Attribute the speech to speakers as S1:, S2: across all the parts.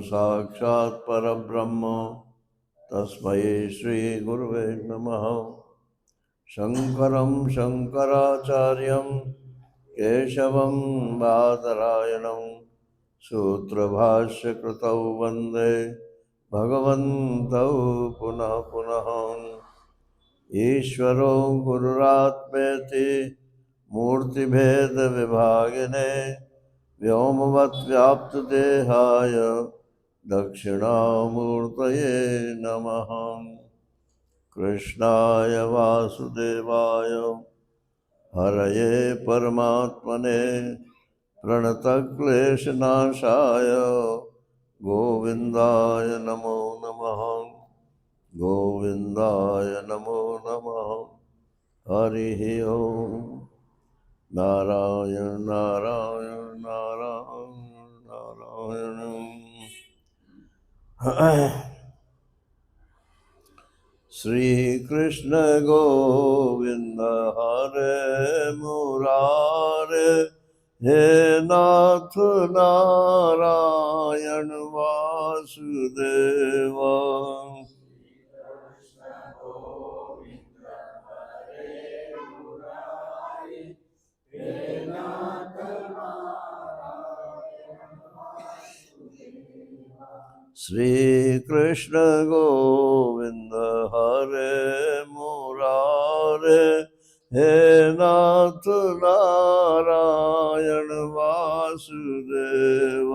S1: साक्षात् परब्रह्म तस्मै श्री गुरुवे नमः। शंकरं शंकराचार्यं केशवं बादरायणं सूत्रभाष्य कृतौ वन्दे भगवन्तौ पुनः पुनः। ईश्वरो गुरुरात्मेति मूर्तिभेद विभागिने व्योमवद्व्याप्तदेहाय दक्षिणामूर्तये नमः। कृष्णाय वासुदेवाय हरये परमात्मने प्रणतक्लेशनाशाय गोविन्दाय नमो नमः। गोविन्दाय नमो नमः। हरिः ओम। नारायण नारायण नारायण नारायण। श्री कृष्ण गोविंद हरे मुरारे, हे नाथ नारायण वासुदेव। श्री कृष्ण गोविंद हरे मुरारे, हे नाथ नारायण वासुदेव।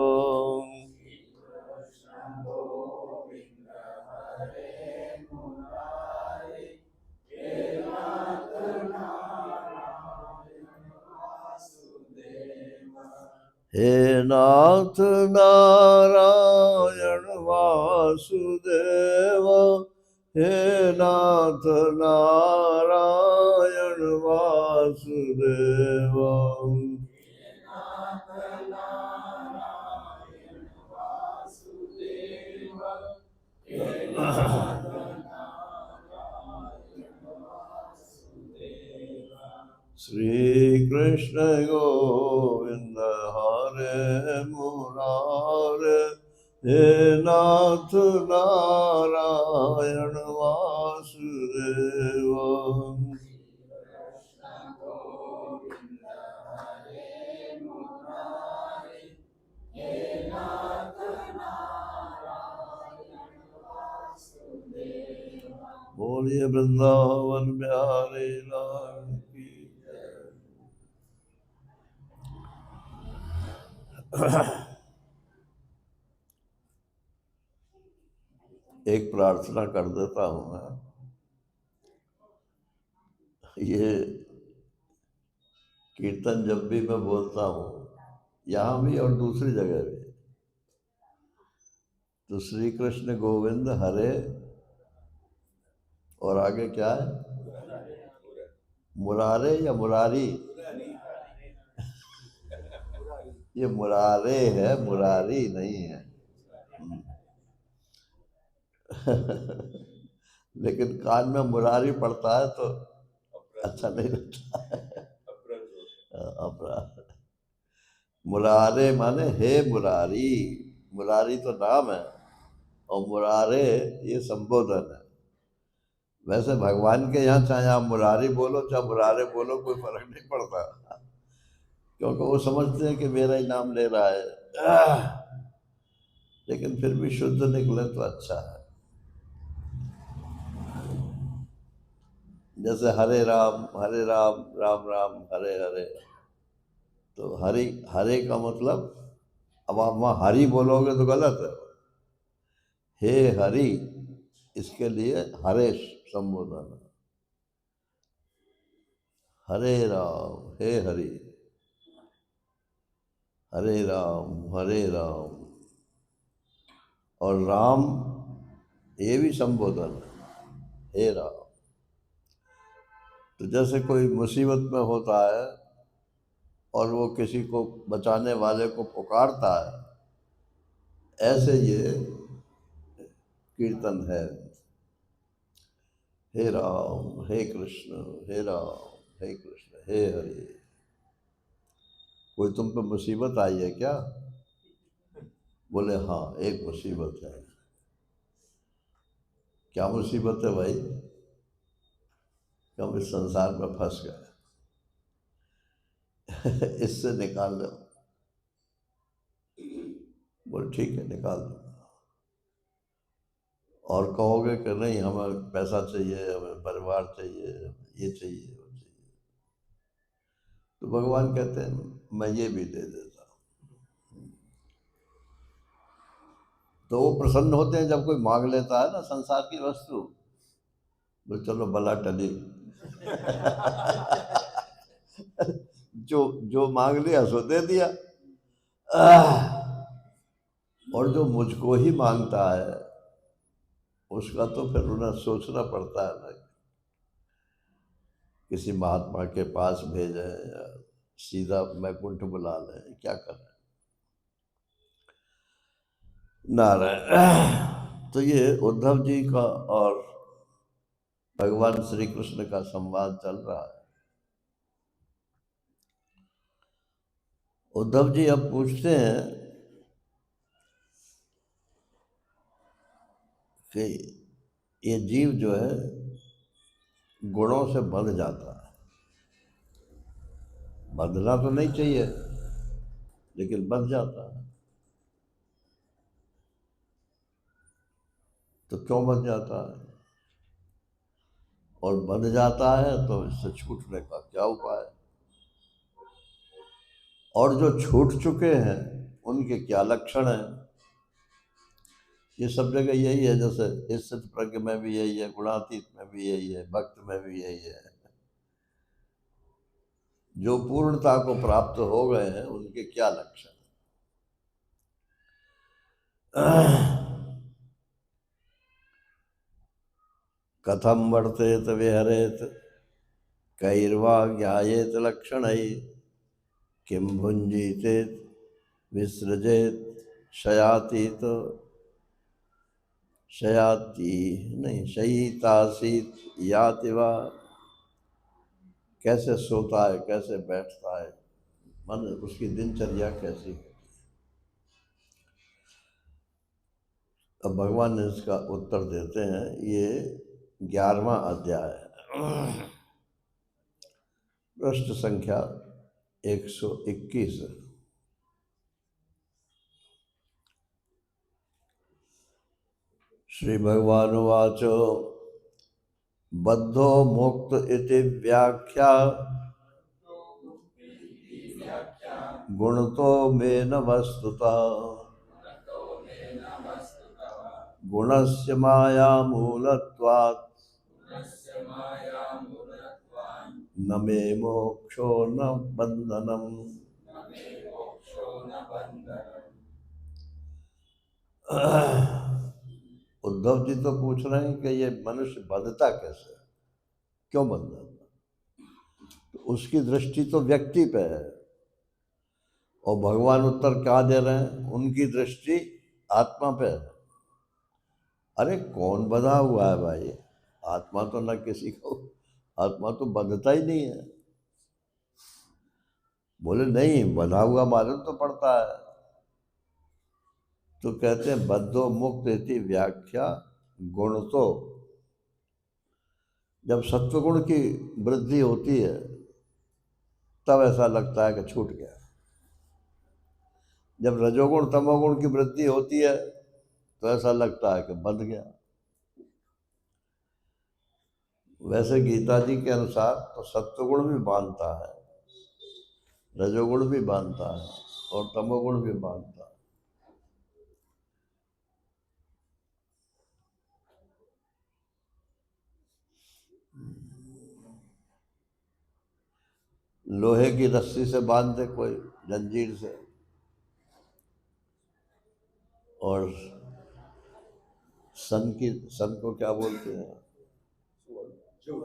S1: हे नाथ नारायण वासुदेव, हे नाथ नारायण वासुदेव। श्री कृष्ण गोविंद हरे मुरारे, हे नाथ नारायण वासुदेव। बोलिए वृंदावन बिहारी लाल की जय। एक प्रार्थना कर देता हूँ मैं। ये कीर्तन जब भी मैं बोलता हूँ, यहाँ भी और दूसरी जगह भी, तो श्री कृष्ण गोविंद हरे और आगे क्या है, मुरारे या मुरारी? ये मुरारे है, मुरारी नहीं है। लेकिन कान में मुरारी पड़ता है तो अच्छा नहीं लगता है। अपराध। मुरारे माने हे मुरारी। मुरारी तो नाम है और मुरारे ये संबोधन है। वैसे भगवान के यहाँ चाहे आप मुरारी बोलो चाहे मुरारे बोलो, कोई फर्क नहीं पड़ता, क्योंकि वो समझते हैं कि मेरा ही नाम ले रहा है। लेकिन फिर भी शुद्ध निकले तो अच्छा है। जैसे हरे राम राम राम हरे हरे, तो हरि हरे का मतलब, अब आप वहाँ हरि बोलोगे तो गलत है। हे हरि, इसके लिए हरे संबोधन है। हरे राम हे हरि, हरे राम, और राम ये भी संबोधन है, हे राम। तो जैसे कोई मुसीबत में होता है और वो किसी को बचाने वाले को पुकारता है, ऐसे ये कीर्तन है। हे राम हे कृष्ण, हे राम हे कृष्ण, हे हरि। कोई तुम पे मुसीबत आई है क्या? बोले हाँ एक मुसीबत है। क्या मुसीबत है भाई? कि हम इस संसार में फंस गए, इससे निकाल दो। बोले ठीक है निकाल दो। और कहोगे कि नहीं हमें पैसा चाहिए, हमें परिवार चाहिए, ये चाहिए वो चाहिए, तो भगवान कहते हैं मैं ये भी दे देता हूँ। तो वो प्रसन्न होते हैं जब कोई मांग लेता है ना संसार की वस्तु, बोले चलो बला टली। जो जो मांग लिया सो दे दिया। और जो मुझको ही मांगता है उसका तो फिर उन्हें सोचना पड़ता है ना, किसी महात्मा के पास भेजें या सीधा वैकुंठ बुला लें, क्या करें। नारायण। तो ये उद्धव जी का और भगवान श्री कृष्ण का संवाद चल रहा है। उद्धव जी अब पूछते हैं कि ये जीव जो है गुणों से बंध जाता है, बंधना तो नहीं चाहिए लेकिन बंध जाता है। तो क्यों बंध जाता है? और बंध जाता है तो इससे छूटने का क्या उपाय? और जो छूट चुके हैं उनके क्या लक्षण हैं? ये सब जगह यही है, जैसे स्थित प्रज्ञ में भी यही है, गुणातीत में भी यही है, भक्त में भी यही है। जो पूर्णता को प्राप्त हो गए हैं उनके क्या लक्षण? कथम वर्तेत विहरेत कैर्वा ज्ञायेत लक्षण, किम भुंजीतेत विसृजेत शयातीत शयाती नहीं शयितासीत यातिवा। कैसे सोता है, कैसे बैठता है, मन उसकी दिनचर्या कैसी है। अब भगवान ने इसका उत्तर देते हैं। ये 11वां अध्याय है, पृष्ठ संख्या 121। श्री भगवान वाच बद्धो मुक्त इति व्याख्या गुणतो मे न वस्तुतः गुणस्य माया मूलत्वात् न मे मोक्षो न बंधनम। उद्धव जी तो पूछ रहे हैं कि ये मनुष्य बंधता कैसे, क्यों बंधता? तो उसकी दृष्टि तो व्यक्ति पे है और भगवान उत्तर क्या दे रहे हैं, उनकी दृष्टि आत्मा पे है। अरे कौन बंधा हुआ है भाई? आत्मा तो न किसी को, आत्मा तो बंधता ही नहीं है। बोले नहीं बंधा हुआ मालूम तो पड़ता है। तो कहते हैं बद्धो मुक्त इति व्याख्या गुण तो, जब सत्वगुण की वृद्धि होती है तब ऐसा लगता है कि छूट गया। जब रजोगुण तमोगुण की वृद्धि होती है तो ऐसा लगता है कि बंध गया। वैसे गीता जी के अनुसार तो सत्वगुण भी बांधता है, रजोगुण भी बांधता है और तमोगुण भी बांधता है। लोहे की रस्सी से बांध दे कोई, जंजीर से, और सन को क्या बोलते हैं, जूट,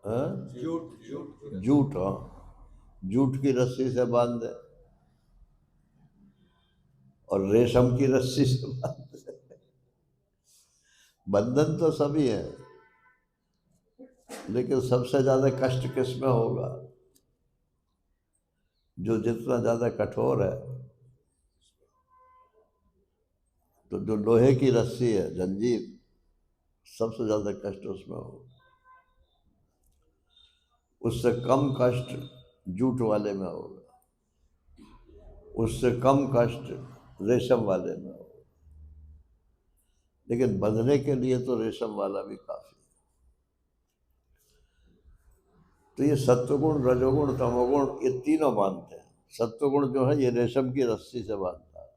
S1: हाँ, जूट की रस्सी से बांध दे और रेशम की रस्सी से बांध दे। बंधन तो सभी है, लेकिन सबसे ज्यादा कष्ट किसमें होगा? जो जितना ज्यादा कठोर है तो जो लोहे की रस्सी है, जंजीर, सबसे ज़्यादा कष्ट उसमें हो। उससे कम कष्ट जूट वाले में होगा, उससे कम कष्ट रेशम वाले में होगा। लेकिन बंधने के लिए तो रेशम वाला भी काफी। तो ये सत्वगुण, रजोगुण, तमोगुण, ये तीनों बांधते हैं। सत्वगुण जो है ये रेशम की रस्सी से बांधता है।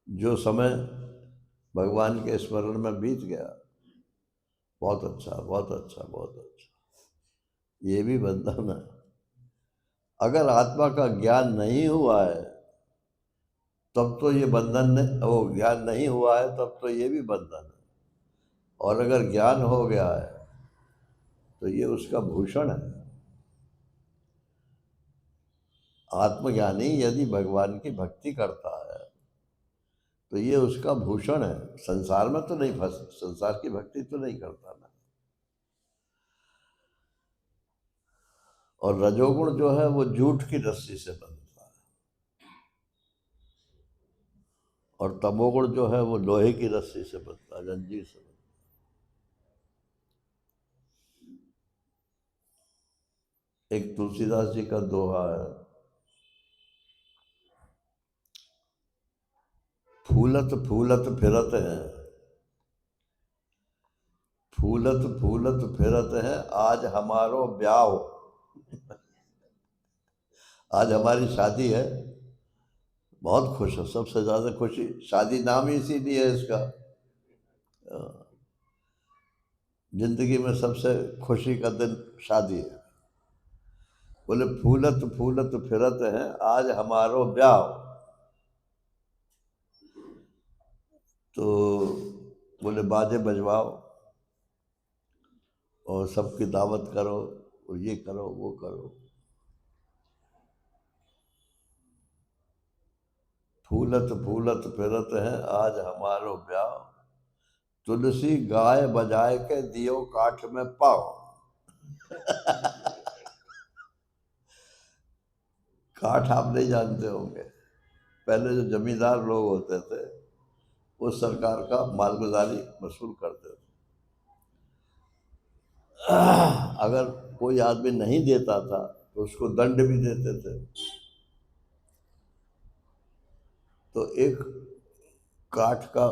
S1: जो समय भगवान के स्मरण में बीत गया, बहुत अच्छा, बहुत अच्छा, बहुत अच्छा, ये भी बंधन है। अगर आत्मा का ज्ञान नहीं हुआ है तब तो ये बंधन वो ज्ञान नहीं हुआ है तब तो ये भी बंधन है। और अगर ज्ञान हो गया है तो ये उसका भूषण है। आत्मज्ञानी यदि भगवान की भक्ति करता है तो ये उसका भूषण है। संसार में तो नहीं फंस, संसार की भक्ति तो नहीं करता ना। और रजोगुण जो है वो जूठ की रस्सी से बंधता है, और तमोगुण जो है वो लोहे की रस्सी से बंधता है, जंजीर से बंधता है। एक तुलसीदास जी का दोहा है, फूलत फूलत फिरत है, फूलत फूलत फिरत है, आज हमारो ब्याह। आज हमारी शादी है, बहुत खुश है, सबसे ज्यादा खुशी। शादी नाम ही इसीलिए है इसका। जिंदगी में सबसे खुशी का दिन शादी है। बोले फूलत फूलत फिरत है, आज हमारो ब्याह। तो बोले बाजे बजवाओ और सबकी दावत करो और ये करो वो करो। फूलत फूलत फिरत है, आज हमारो ब्याह, तुलसी गाय बजाए के दियो काठ में पाओ। काठ आप नहीं जानते होंगे, पहले जो जमींदार लोग होते थे वो सरकार का मालगुजारी वसूल करते थे। अगर कोई आदमी नहीं देता था तो उसको दंड भी देते थे। तो एक काठ का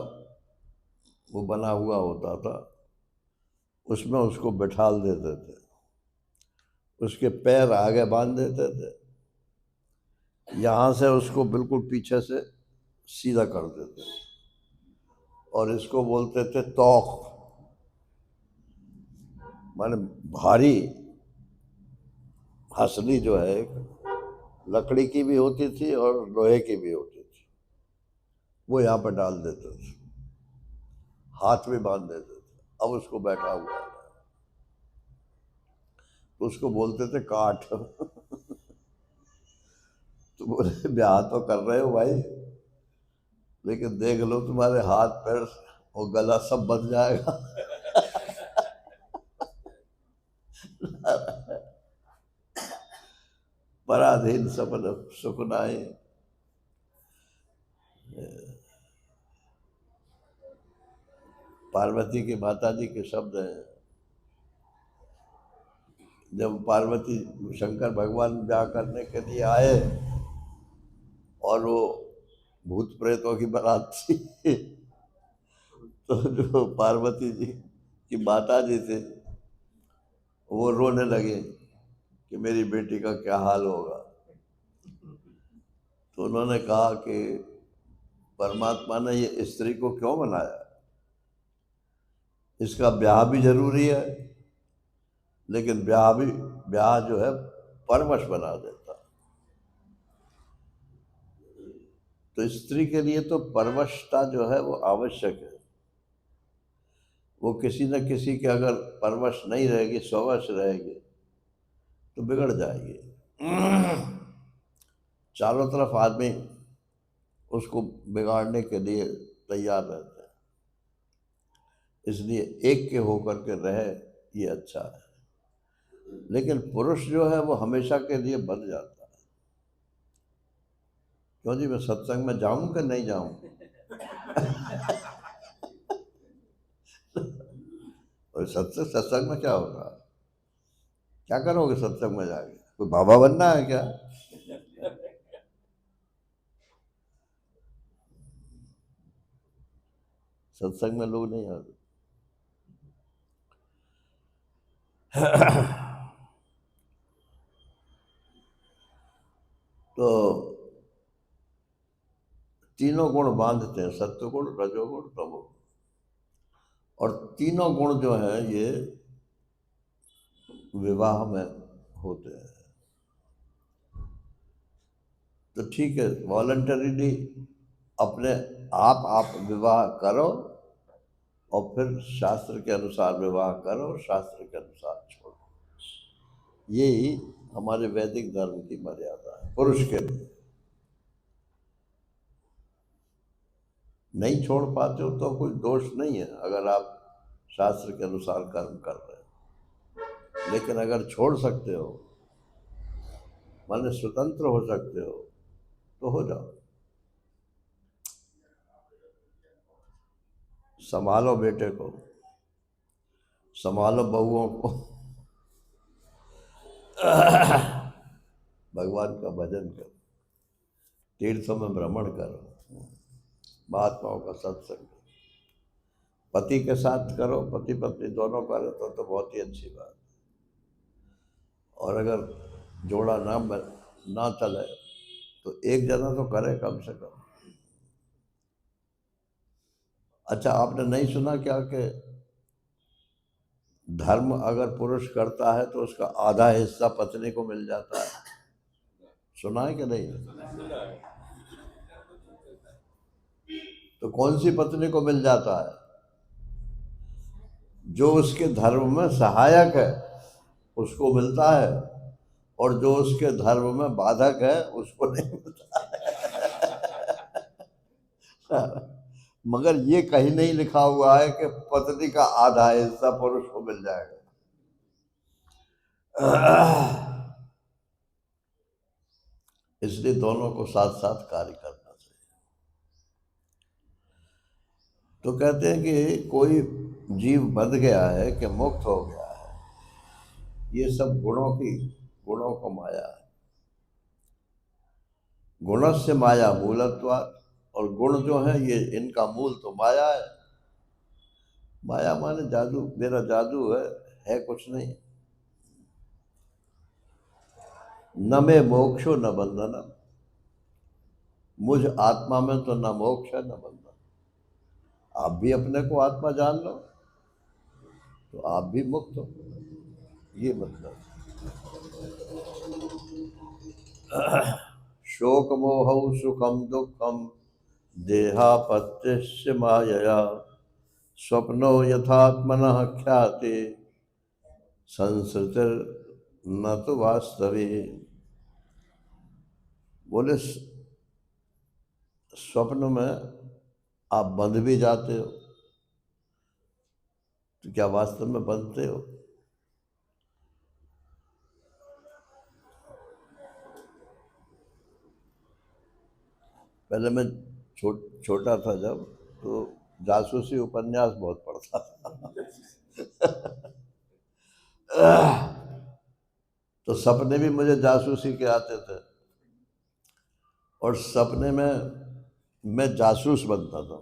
S1: वो बना हुआ होता था, उसमें उसको बिठाल देते थे, उसके पैर आगे बांध देते थे, यहाँ से उसको बिल्कुल पीछे से सीधा कर देते थे, और इसको बोलते थे तौक, माने भारी हंसली जो है एक लकड़ी की भी होती थी और लोहे की भी होती थी, वो यहाँ पर डाल देते थे, हाथ में बांध देते थे। अब उसको बैठा हुआ है तो उसको बोलते थे काठ। तो बोले ब्याह तो कर रहे हो भाई, लेकिन देख लो तुम्हारे हाथ पैर और गला सब बच जाएगा। पराधीन सपन सुखनाई। पार्वती की माता जी के शब्द हैं। जब पार्वती शंकर भगवान ब्याह करने के लिए आए और वो भूत प्रेतों की बारात थी, तो जो पार्वती जी की माता जी थे वो रोने लगे कि मेरी बेटी का क्या हाल होगा। तो उन्होंने कहा कि परमात्मा ने ये स्त्री को क्यों बनाया, इसका ब्याह भी जरूरी है, लेकिन ब्याह जो है परवश बना देता। तो स्त्री के लिए तो परवशता जो है वो आवश्यक है। वो किसी न किसी के अगर परवश नहीं रहेगी, स्ववश रहेगी तो बिगड़ जाएगी। चारों तरफ आदमी उसको बिगाड़ने के लिए तैयार रहते हैं, इसलिए एक के होकर के रहे ये अच्छा है। लेकिन पुरुष जो है वो हमेशा के लिए बन जाता है, क्यों जी, मैं सत्संग में जाऊं कि नहीं जाऊं? और सत्संग में क्या होगा? क्या करोगे सत्संग में जाके? कोई बाबा बनना है क्या? सत्संग में लोग नहीं आते। तो तीनों गुण बांधते हैं, सत्वगुण, रजोगुण, तमोगुण। और तीनों गुण जो हैं ये विवाह में होते हैं। तो ठीक है, वॉलंटरीली अपने आप विवाह करो और फिर शास्त्र के अनुसार विवाह करो, शास्त्र के अनुसार छोड़ो। यही हमारे वैदिक धर्म की मर्यादा है पुरुष के लिए। नहीं छोड़ पाते हो तो कोई दोष नहीं है, अगर आप शास्त्र के अनुसार कर्म कर रहे हो। लेकिन अगर छोड़ सकते हो, माने स्वतंत्र हो सकते हो, तो हो जाओ। संभालो बेटे को, संभालो बहुओं को, भगवान का भजन करो, तीर्थों में भ्रमण करो, महात्माओं का सत्संग करो। पति के साथ करो, पति पत्नी दोनों करो तो बहुत ही अच्छी बात। और अगर जोड़ा ना चले तो एक जना तो करे कम से कम। अच्छा, आपने नहीं सुना क्या कि धर्म अगर पुरुष करता है तो उसका आधा हिस्सा पत्नी को मिल जाता है? सुना है कि नहीं? तो कौन सी पत्नी को मिल जाता है? जो उसके धर्म में सहायक है उसको मिलता है, और जो उसके धर्म में बाधक है उसको नहीं मिलता है। मगर ये कहीं नहीं लिखा हुआ है कि पत्नी का आधा हिस्सा पुरुष को मिल जाएगा। इसलिए दोनों को साथ साथ कार्य करना चाहिए। तो कहते हैं कि कोई जीव बंध गया है कि मुक्त हो गया है, ये सब गुणों को माया है। गुणस्य माया मूलत्वात्, और गुण जो है ये इनका मूल तो माया है। माया माने जादू, मेरा जादू है कुछ नहीं। न में मोक्षो न बंधनम, मुझ आत्मा में तो न मोक्ष है न बंधन। आप भी अपने को आत्मा जान लो तो आप भी मुक्त हो, ये मतलब। शोक मोह सुखम दुखम देहापत्यस्य मायया, स्वप्नो यथात्मनः ख्याति संसृतिर न तो वास्तवी। बोले स्वप्न में आप बंध भी जाते हो तो क्या वास्तव में बंधते हो? पहले मैं छोटा था जब, तो जासूसी उपन्यास बहुत पढ़ता था। तो सपने भी मुझे जासूसी के आते थे, और सपने में मैं जासूस बनता था।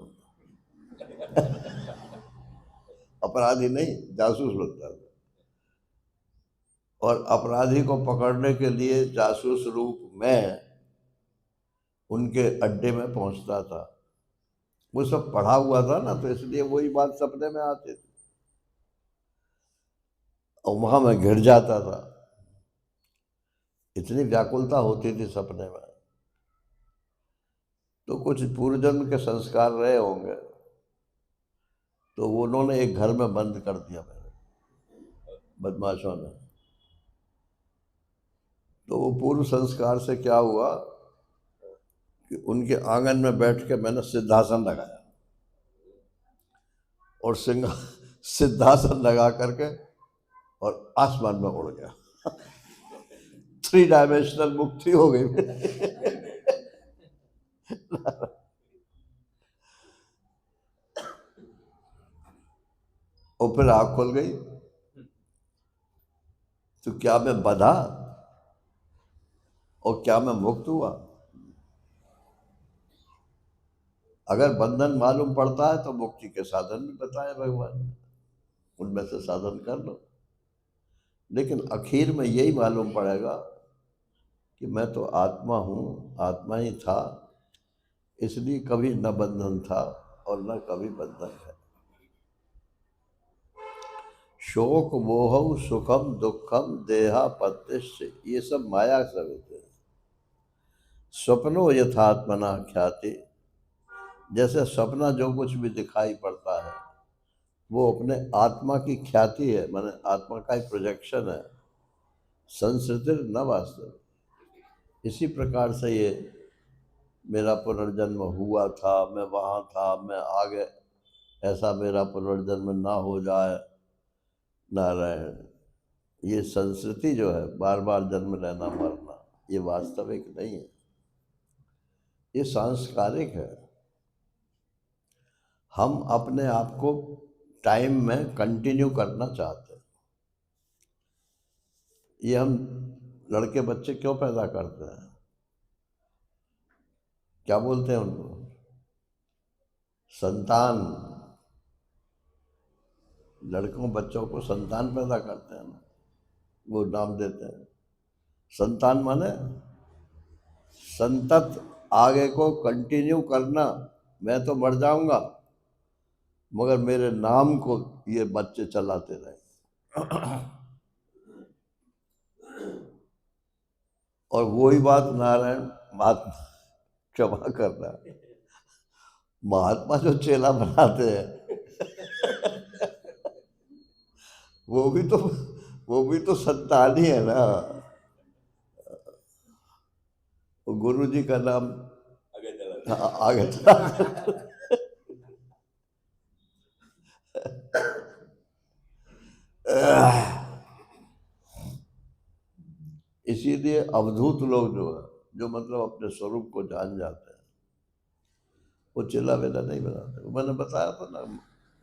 S1: अपराधी नहीं, जासूस बनता था। और अपराधी को पकड़ने के लिए जासूस रूप में उनके अड्डे में पहुंचता था। वो सब पढ़ा हुआ था ना, तो इसलिए वही बात सपने में आती थी और वहां मैं घिर जाता था। इतनी व्याकुलता होती थी सपने में। तो कुछ पूर्व जन्म के संस्कार रहे होंगे, तो वो उन्होंने एक घर में बंद कर दिया मेरे बदमाशों ने। तो वो पूर्व संस्कार से क्या हुआ कि उनके आंगन में बैठ के मैंने सिद्धासन लगाया, और सिद्धासन लगा करके और आसमान में उड़ गया। 3 डायमेंशनल मुक्ति हो गई। और फिर आँख खुल गई तो क्या मैं बंधा और क्या मैं मुक्त हुआ? अगर बंधन मालूम पड़ता है तो मुक्ति के साधन भी बताए भगवान ने, उनमें से साधन कर लो। लेकिन आखिर में यही मालूम पड़ेगा कि मैं तो आत्मा हूँ, आत्मा ही था, इसलिए कभी न बंधन था और न कभी बंधन है। शोक मोह सुखम दुखम देहा पत्तिश्च, ये सब माया सब होते हैं। स्वप्नो यथात्मना ख्याति, जैसे सपना जो कुछ भी दिखाई पड़ता है वो अपने आत्मा की ख्याति है, माने आत्मा का एक प्रोजेक्शन है। संस्कृति न वास्तव। इसी प्रकार से ये मेरा पुनर्जन्म हुआ था, मैं वहाँ था, मैं आगे ऐसा मेरा पुनर्जन्म ना हो जाए। नारायण, ये संस्कृति जो है बार बार जन्म लेना मरना, ये वास्तविक नहीं है, ये सांस्कारिक है। हम अपने आप को टाइम में कंटिन्यू करना चाहते हैं। ये हम लड़के बच्चे क्यों पैदा करते हैं? क्या बोलते हैं उनको? संतान। लड़कों बच्चों को संतान पैदा करते हैं ना, वो नाम देते हैं। संतान माने संतत, आगे को कंटिन्यू करना। मैं तो मर जाऊंगा मगर मेरे नाम को ये बच्चे चलाते रहे। और वही बात नारायण महात्मा, क्षमा करना, महात्मा जो चेला बनाते हैं वो भी तो संतान ही है ना। गुरु जी का नाम आगे चला। इसीलिए अवधूत लोग जो है, जो मतलब अपने स्वरूप को जान जाते हैं, वो चेला वेला नहीं बनाते। वो मैंने बताया था ना,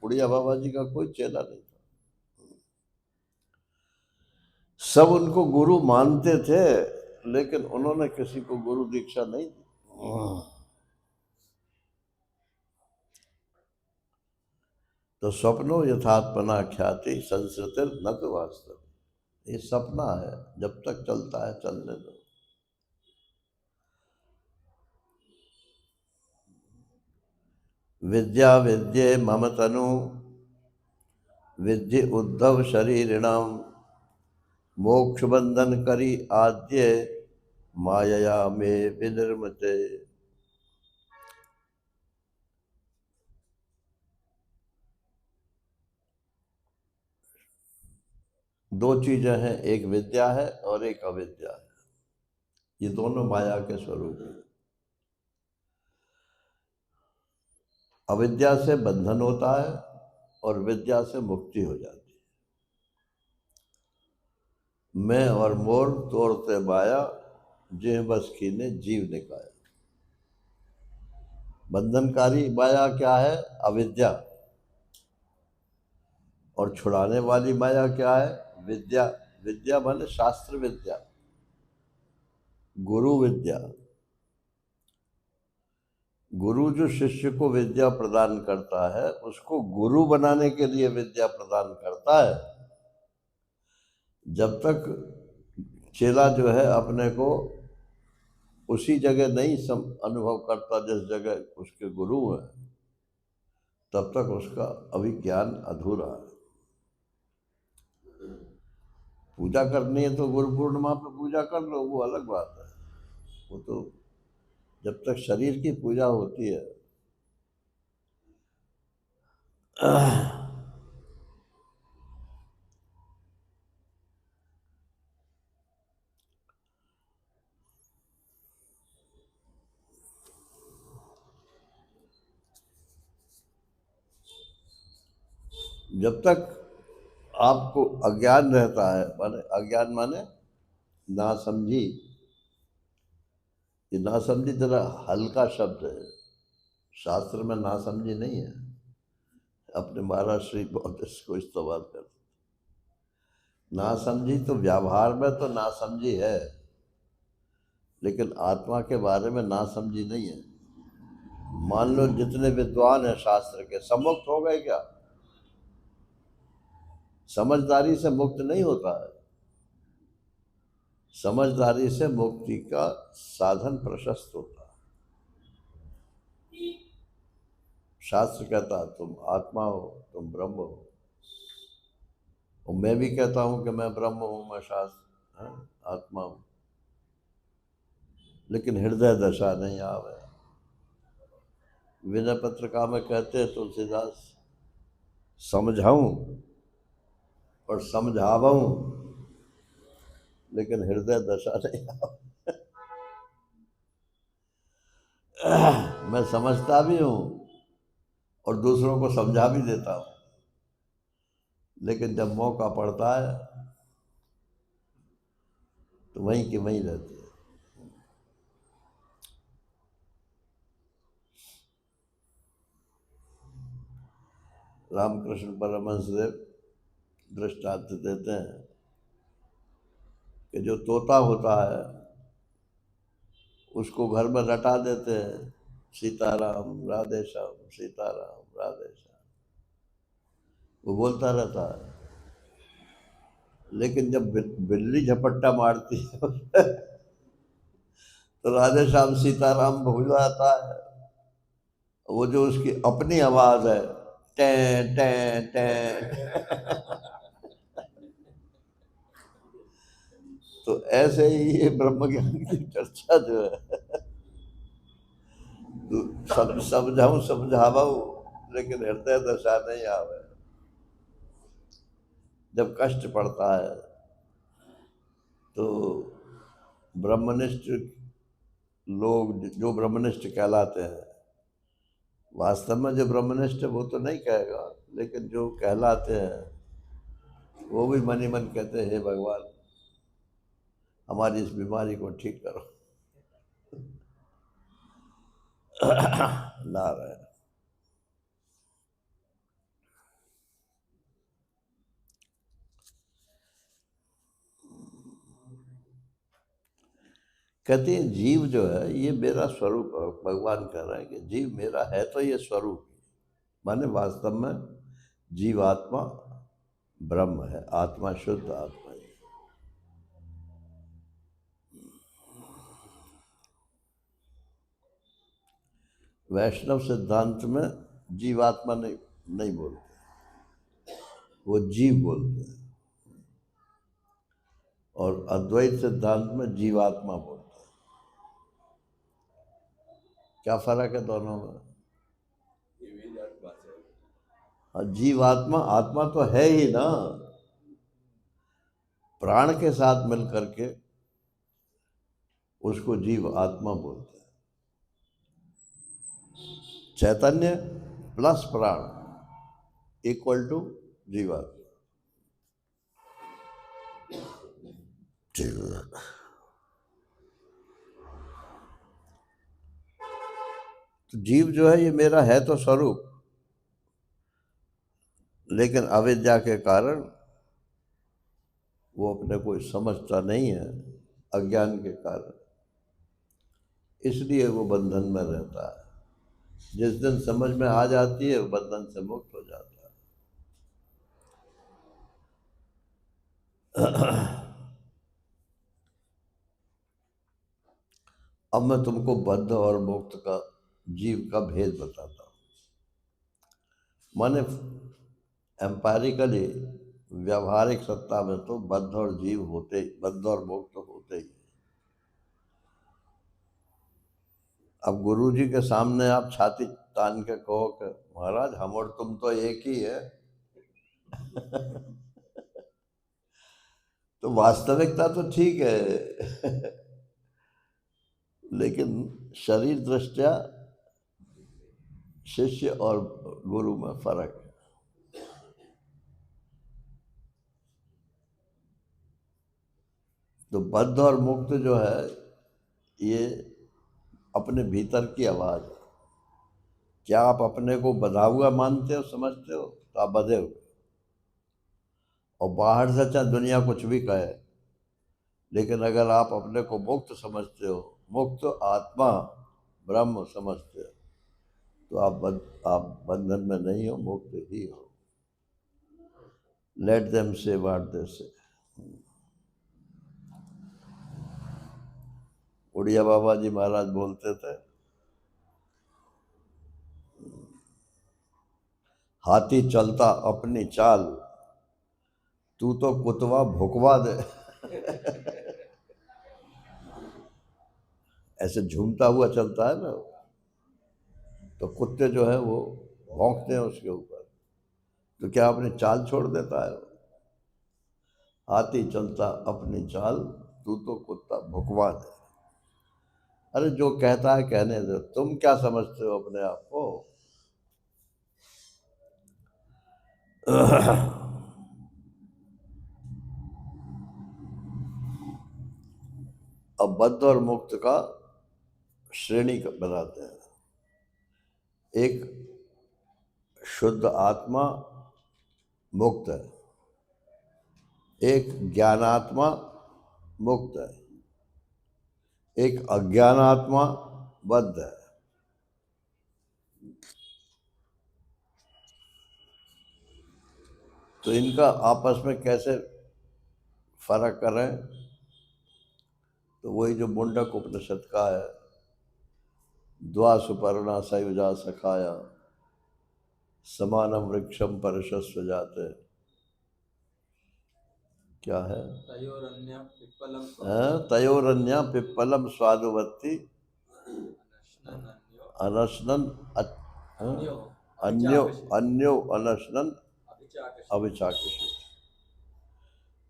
S1: उड़िया बाबा जी का कोई चेला नहीं था, सब उनको गुरु मानते थे, लेकिन उन्होंने किसी को गुरु दीक्षा नहीं दी। तो स्वप्नो यथात्मना ख्याति संस्कृति न तो वास्तव, ये सपना है, जब तक चलता है चलने दो। विद्या विद्ये मम तनु विद्धि उद्धव शरीरिणाम, मोक्ष बंधन करी आद्य माया में विनिर्मते। दो चीजें हैं, एक विद्या है और एक अविद्या है। ये दोनों माया के स्वरूप हैं। अविद्या से बंधन होता है और विद्या से मुक्ति हो जाती है। मैं और मोर तोड़ते माया, जे बस कीने जीव निकाया। बंधनकारी माया क्या है? अविद्या। और छुड़ाने वाली माया क्या है? विद्या। विद्या माने शास्त्र विद्या, गुरु विद्या। गुरु जो शिष्य को विद्या प्रदान करता है, उसको गुरु बनाने के लिए विद्या प्रदान करता है। जब तक चेला जो है अपने को उसी जगह नहीं अनुभव करता जिस जगह उसके गुरु हैं, तब तक उसका अभिज्ञान अधूरा है। पूजा करनी है तो गुरु पूर्णिमा पे पूजा कर लो, वो अलग बात है। वो तो जब तक शरीर की पूजा होती है, जब तक आपको अज्ञान रहता है, माने अज्ञान माने ना समझी, ये नासमझी जरा हल्का शब्द है, शास्त्र में नासमझी नहीं है। अपने महाराज श्री बहुत इसको इस्तेमाल करते। नासमझी तो व्यवहार में तो नासमझी है, लेकिन आत्मा के बारे में नासमझी नहीं है। मान लो जितने विद्वान हैं शास्त्र के, सब मुक्त हो गए क्या? समझदारी से मुक्त नहीं होता है। समझदारी से मुक्ति का साधन प्रशस्त होता है। शास्त्र कहता है तुम आत्मा हो, तुम ब्रह्म हो, और मैं भी कहता हूं कि मैं ब्रह्म हूं, मैं शास्त्र आत्मा हूं, लेकिन हृदय दशा नहीं आवे। विनय पत्रिका में कहते हैं तुलसीदास, समझाऊं और समझावाऊं, लेकिन हृदय दशा नहीं आवे। मैं समझता भी हूं और दूसरों को समझा भी देता हूं, लेकिन जब मौका पड़ता है तो वहीं की वहीं रहती है। रामकृष्ण परमहंस देव दृष्टांत देते हैं कि जो तोता होता है उसको घर में रटा देते हैं, सीताराम राधे श्याम, सीताराम राधे श्याम, वो बोलता रहता है। लेकिन जब बिल्ली झपट्टा मारती है तो राधे श्याम सीताराम भूल जाता है। वो जो उसकी अपनी आवाज है, टें टें टें तो ऐसे ही ये ब्रह्म ज्ञान की चर्चा जो है, सब समझाऊं समझावाऊं, लेकिन हृदय दशा नहीं आवे। जब कष्ट पड़ता है तो ब्रह्मनिष्ठ लोग, जो ब्रह्मनिष्ठ कहलाते हैं, वास्तव में जो ब्रह्मनिष्ठ वो तो नहीं कहेगा, लेकिन जो कहलाते हैं वो भी मन ही मन कहते हैं, हे भगवान हमारी इस बीमारी को ठीक करो। नारायण। कहते हैं जीव जो है ये मेरा स्वरूप है। भगवान कह रहे हैं कि जीव मेरा है तो ये स्वरूप, माने वास्तव में जीवात्मा ब्रह्म है, आत्मा शुद्ध आत्मा है। वैष्णव सिद्धांत में जीवात्मा नहीं बोलते, वो जीव बोलते हैं, और अद्वैत सिद्धांत में जीवात्मा बोलते हैं। क्या फर्क है दोनों में? जीवात्मा आत्मा तो है ही ना, प्राण के साथ मिलकर के उसको जीव आत्मा बोलते हैं। चैतन्य प्लस प्राण इक्वल टू जीवात्मा। तो जीव जो है ये मेरा है तो स्वरूप, लेकिन अविद्या के कारण वो अपने को समझता नहीं है, अज्ञान के कारण, इसलिए वो बंधन में रहता है। जिस दिन समझ में आ जाती है वो बंधन से मुक्त हो जाता है। अब मैं तुमको बद्ध और मुक्त का, जीव का भेद बताता हूँ। माने एम्पायरिकली, व्यावहारिक सत्ता में तो बद्ध और जीव होते, बद्ध और मुक्त होते ही। अब गुरु जी के सामने आप छाती तान के कहो कि महाराज हम और तुम तो एक ही है तो वास्तविकता तो ठीक है लेकिन शरीर दृष्टया शिष्य और गुरु में फर्क है। तो बद्ध और मुक्त जो है ये अपने भीतर की आवाज है। क्या आप अपने को बंधा हुआ मानते हो, समझते हो, तो आप बंधे हुए। और बाहर से चाहे दुनिया कुछ भी कहे, लेकिन अगर आप अपने को मुक्त समझते हो, मुक्त आत्मा ब्रह्म समझते हो, तो आप बंधन में नहीं हो, मुक्त ही हो। लेट देम से व्हाट दे से। उड़िया बाबा जी महाराज बोलते थे, हाथी चलता अपनी चाल, तू तो कुतवा भुकवा दे। ऐसे झूमता हुआ चलता है ना, तो कुत्ते जो है वो भौंकते हैं उसके ऊपर, तो क्या अपनी चाल छोड़ देता है? हाथी चलता अपनी चाल, तू तो कुत्ता भुकवा दे। अरे जो कहता है कहने दो, तुम क्या समझते हो अपने आप को? अब बद्ध और मुक्त का श्रेणी बनाते हैं। एक शुद्ध आत्मा मुक्त है, एक ज्ञानात्मा मुक्त है, एक अज्ञानात्मा बद्ध है। तो इनका आपस में कैसे फर्क करें? तो वही जो मुंडक उपनिषद का है, द्वा सुपर्णा सयुजा सखाया समानम वृक्षम परशस्व जाते। क्या है? तयोरन्या पिप्पलम स्वादुवत्ति अनशनन अन्यो अन्यो अनशनन अभिचाकिषित।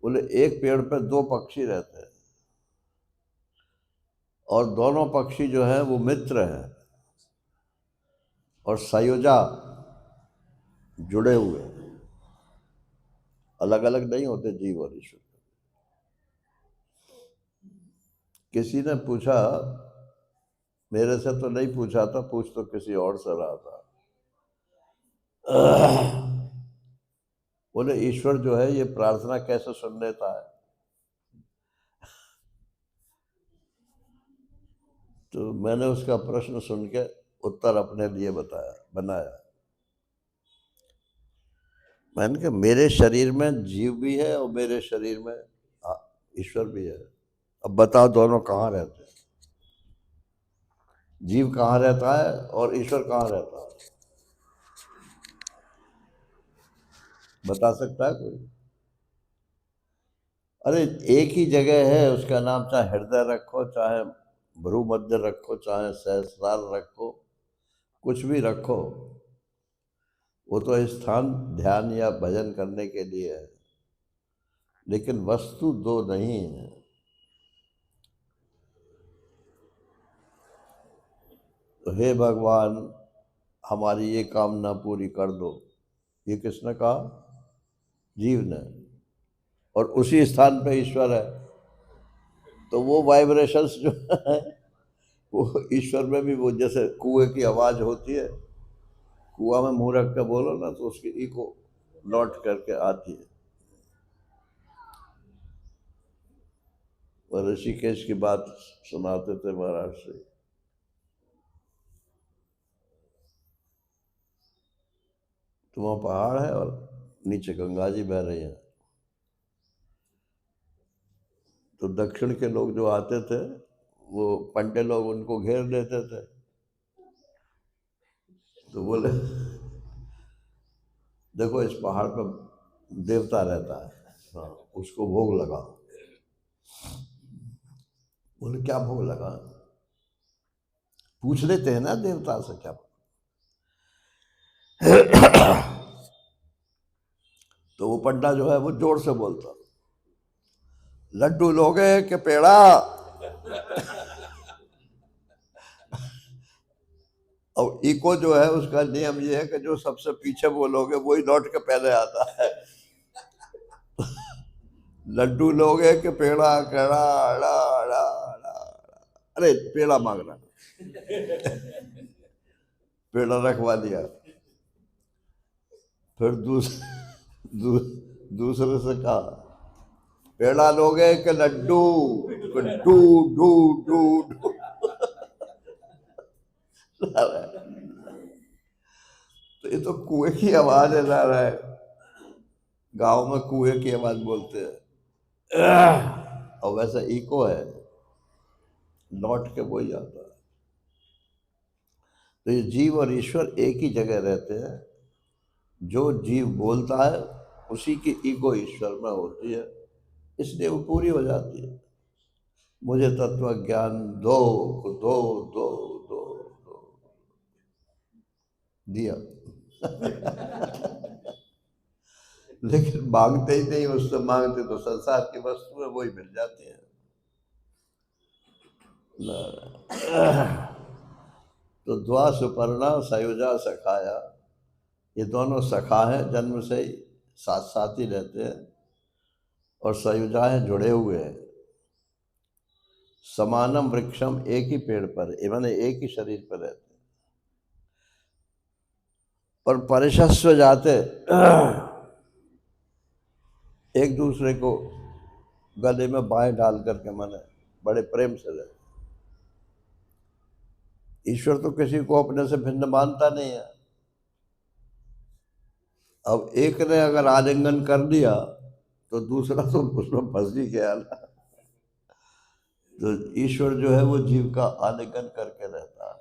S1: बोले एक पेड़ पे दो पक्षी रहते हैं, और दोनों पक्षी जो है वो मित्र हैं और सयुजा जुड़े हुए हैं, अलग अलग नहीं होते जीव और ईश्वर। किसी ने पूछा, मेरे से तो नहीं पूछा था, पूछ तो किसी और से रहा था। बोले ईश्वर जो है ये प्रार्थना कैसे सुन लेता है? तो मैंने उसका प्रश्न सुन के उत्तर अपने लिए बनाया। मैंने कहा मेरे शरीर में जीव भी है और मेरे शरीर में ईश्वर भी है। अब बताओ दोनों कहाँ रहते हैं? जीव कहाँ रहता है और ईश्वर कहाँ रहता है? बता सकता है कोई? अरे एक ही जगह है, उसका नाम चाहे हृदय रखो, चाहे भ्रू मध्य रखो, चाहे सहस्रार रखो, कुछ भी रखो, वो तो स्थान ध्यान या भजन करने के लिए है, लेकिन वस्तु दो नहीं है। तो हे भगवान हमारी ये कामना पूरी कर दो, ये किसने कहा? जीव ने। और उसी स्थान पे ईश्वर है, तो वो वाइब्रेशंस जो है वो ईश्वर में भी, वो जैसे कुएं की आवाज होती है, कुआं में मुंह रख के बोलो ना तो उसकी इको लौट करके आती है। और ऋषिकेश की बात सुनाते थे महाराज से। तो वहाँ पहाड़ है और नीचे गंगा जी बह रही हैं। तो दक्षिण के लोग जो आते थे, वो पंडे लोग उनको घेर लेते थे। तो बोले देखो इस पहाड़ पर देवता रहता है, हाँ उसको भोग लगाओ। बोले क्या भोग लगा? पूछ लेते हैं ना देवता से क्या। तो वो पंडा जो है वो जोर से बोलता, लड्डू लोगे कि पेड़ा? और इको जो है उसका नियम ये है कि जो सबसे पीछे बोलोगे वही लौट के पहले आता है। लड्डू लोगे कि पेड़ा? केड़ा अड़ा अड़ा अड़ा। अरे पेड़ा मांग रहा। पेड़ा रखवा दिया। फिर दू, दूसरे से कहा, पेड़ा लोगे कि लड्डू? डू डू डू डू ला रहा है। तो ये तो कुएं की आवाज है, ला रहा है। गांव में कुएं की आवाज बोलते हैं, और वैसा इको है, लौट के वही आता है। तो ये जीव और ईश्वर एक ही जगह रहते हैं। जो जीव बोलता है उसी की ईगो ईश्वर में होती है, इसलिए वो पूरी हो जाती है। मुझे तत्व ज्ञान दो दो दो दो दो, दिया। लेकिन मांगते ही नहीं, उससे मांगते तो संसार की वस्तु है, वही मिल जाती है। तो द्वा सुपर्णा सयुजा सखाया, ये दोनों सखा हैं, जन्म से ही साथ साथ ही रहते हैं, और सयुजाएं जुड़े हुए हैं। समानम वृक्षम, एक ही पेड़ पर, माने एक ही शरीर पर रहते हैं। और परिशस्व जाते, एक दूसरे को गले में बाएं डाल करके माने बड़े प्रेम से रहते। ईश्वर तो किसी को अपने से भिन्न मानता नहीं है। अब एक ने अगर आलिंगन कर लिया तो दूसरा तो उसमें फंस ही गया ना। तो ईश्वर जो है वो जीव का आलिंगन करके रहता है।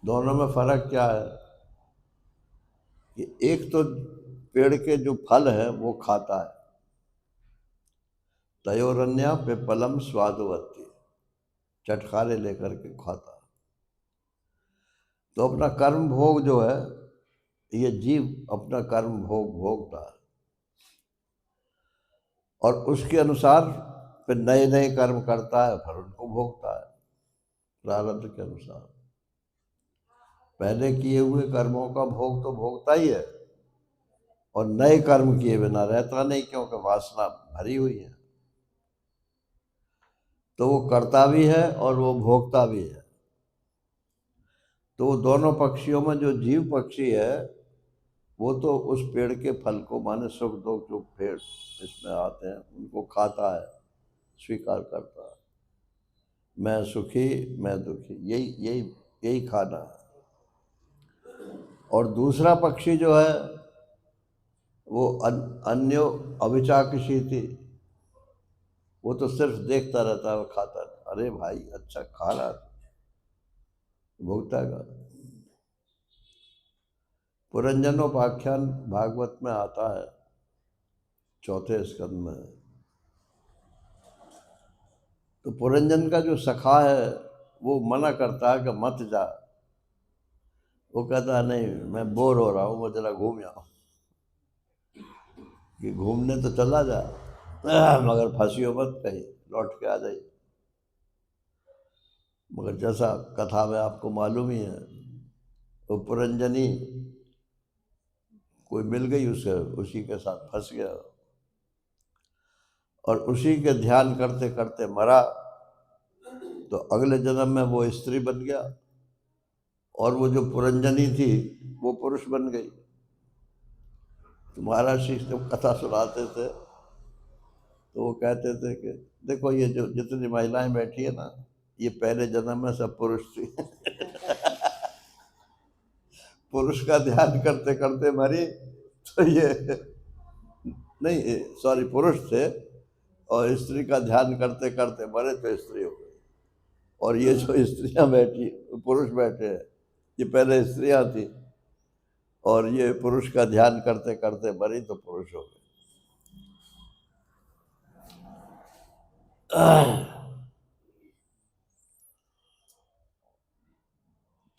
S1: दोनों में फर्क क्या है कि एक तो पेड़ के जो फल है वो खाता है, तयोरन्या पिप्पलम स्वादुवती, चटखारे लेकर के खाता है। तो अपना कर्म भोग जो है, ये जीव अपना कर्म भोग भोगता है, और उसके अनुसार फिर नए नए कर्म करता है, फिर उनको भोगता है प्रारब्ध के अनुसार। पहले किए हुए कर्मों का भोग तो भोगता ही है, और नए कर्म किए बिना रहता नहीं, क्योंकि वासना भरी हुई है। तो वो करता भी है और वो भोगता भी है। तो दोनों पक्षियों में जो जीव पक्षी है वो तो उस पेड़ के फल को, माने सुख दुख जो पेड़ इसमें आते हैं उनको खाता है, स्वीकार करता है। मैं सुखी मैं दुखी, यही यही यही खाना है। और दूसरा पक्षी जो है वो अन्यो अविचाक्षिति, वो तो सिर्फ देखता रहता है, वो खाता नहीं। अरे भाई अच्छा खा रहा, भोगता का। पुरंजनोपाख्यान भागवत में आता है, चौथे स्कंद में। तो पुरंजन का जो सखा है वो मना करता है कि मत जा। वो कहता है नहीं, मैं बोर हो रहा हूँ, मैं जरा घूम आऊँ। कि घूमने तो चला जा, मगर फंसियो मत कहीं, लौट के आ जाइए। मगर जैसा कथा में आपको मालूम ही है, वो पुरंजनी कोई मिल गई उसे, उसी के साथ फंस गया, और उसी के ध्यान करते करते मरा। तो अगले जन्म में वो स्त्री बन गया, और वो जो पुरंजनी थी वो पुरुष बन गई। तो महाराज श्री जब कथा सुनाते थे तो वो कहते थे कि देखो ये जो जितनी महिलाएं बैठी है ना, ये पहले जन्म में सब पुरुष थी। पुरुष का ध्यान करते करते मरी, तो ये नहीं, सॉरी, पुरुष थे, और स्त्री का ध्यान करते करते मरे तो स्त्री हो गई। और ये जो स्त्रियां बैठी, पुरुष बैठे हैं, ये पहले स्त्रियां थी, और ये पुरुष का ध्यान करते करते मरी तो पुरुष हो गए।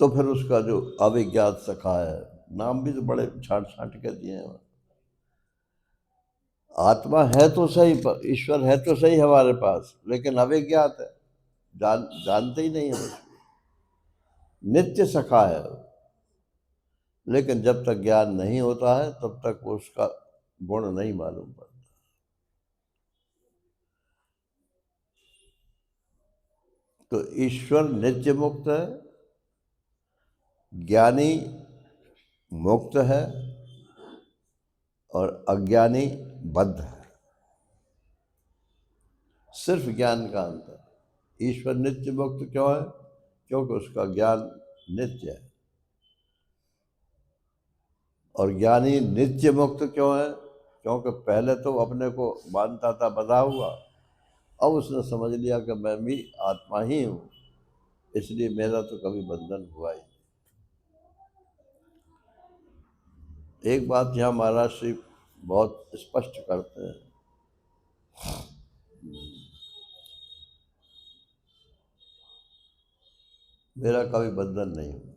S1: तो फिर उसका जो अविज्ञात सखा है, नाम भी तो बड़े छाट छाट के दिए हैं। आत्मा है तो सही, ईश्वर है तो सही हमारे पास, लेकिन अविज्ञात है, जानते ही नहीं है उसको। नित्य सखा है, लेकिन जब तक ज्ञान नहीं होता है तब तक वो उसका गुण नहीं मालूम पड़ता। तो ईश्वर नित्य मुक्त है, ज्ञानी मुक्त है और अज्ञानी बद्ध है। सिर्फ ज्ञान का अंतर। ईश्वर नित्य मुक्त क्यों है? क्योंकि उसका ज्ञान नित्य है। और ज्ञानी नित्य मुक्त क्यों है? क्योंकि पहले तो अपने को मानता था बंधा हुआ, अब उसने समझ लिया कि मैं भी आत्मा ही हूँ, इसलिए मेरा तो कभी बंधन हुआ ही नहीं। एक बात यहाँ महाराज श्री बहुत स्पष्ट करते हैं, मेरा कभी बंधन नहीं हुआ।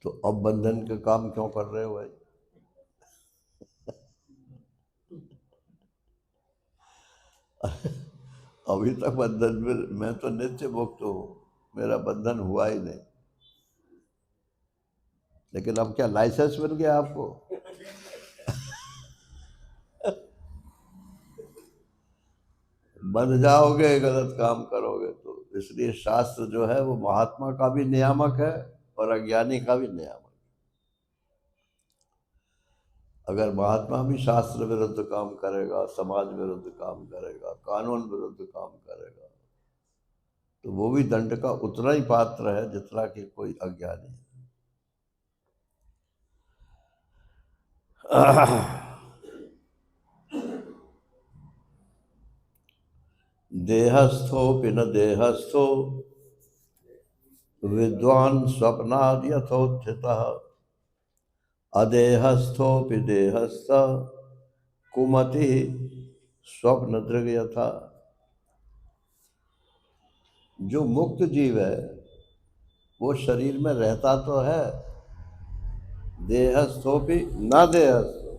S1: तो अब बंधन के काम क्यों कर रहे हो भाई? अभी तक बंधन में मैं तो नित्य मुक्त हूँ, मेरा बंधन हुआ ही नहीं। लेकिन अब क्या लाइसेंस मिल गया आपको? बंध जाओगे गलत काम करोगे तो। इसलिए शास्त्र जो है वो महात्मा का भी नियामक है और अज्ञानी का भी नियामक। अगर महात्मा भी शास्त्र विरुद्ध काम करेगा, समाज विरुद्ध काम करेगा, कानून विरुद्ध काम करेगा, तो वो भी दंड का उतना ही पात्र है जितना कि कोई अज्ञानी। देहस्थोऽपि न देहस्थो विद्वान् स्वप्नाद् यथोत्थितः अदेहस्थोऽपि देहस्थ कुमति स्वप्न दृग यथा। जो मुक्त जीव है वो शरीर में रहता तो है, देहस्थोऽपि न देहस्थो,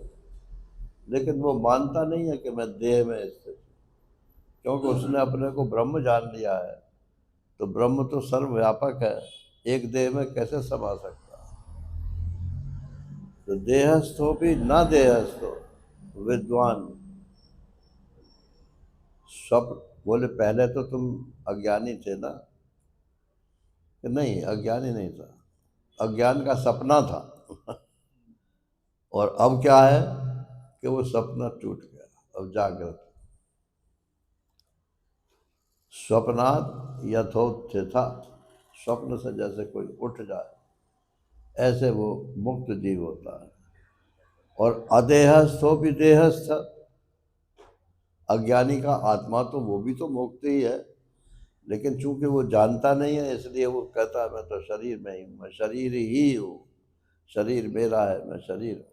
S1: लेकिन वो मानता नहीं है कि मैं देह में स्थित, क्योंकि उसने अपने को ब्रह्म जान लिया है। तो ब्रह्म तो सर्वव्यापक है, एक देह में कैसे समा सकता? तो देहस्थो भी न देहस्थो विद्वान स्वप्न। बोले पहले तो तुम अज्ञानी थे ना? कि नहीं, अज्ञानी नहीं था, अज्ञान का सपना था। और अब क्या है कि वो सपना टूट गया, अब जागृत। स्वप्नात् यथोत्थिता, स्वप्न से जैसे कोई उठ जाए ऐसे वो मुक्त जीव होता है। और अदेहस्थो भी देहस्थ, अज्ञानी का आत्मा तो वो भी तो मुक्त ही है, लेकिन चूंकि वो जानता नहीं है इसलिए वो कहता है मैं तो शरीर में ही हूँ, मैं शरीर ही हूँ, शरीर मेरा है, मैं शरीर हूँ।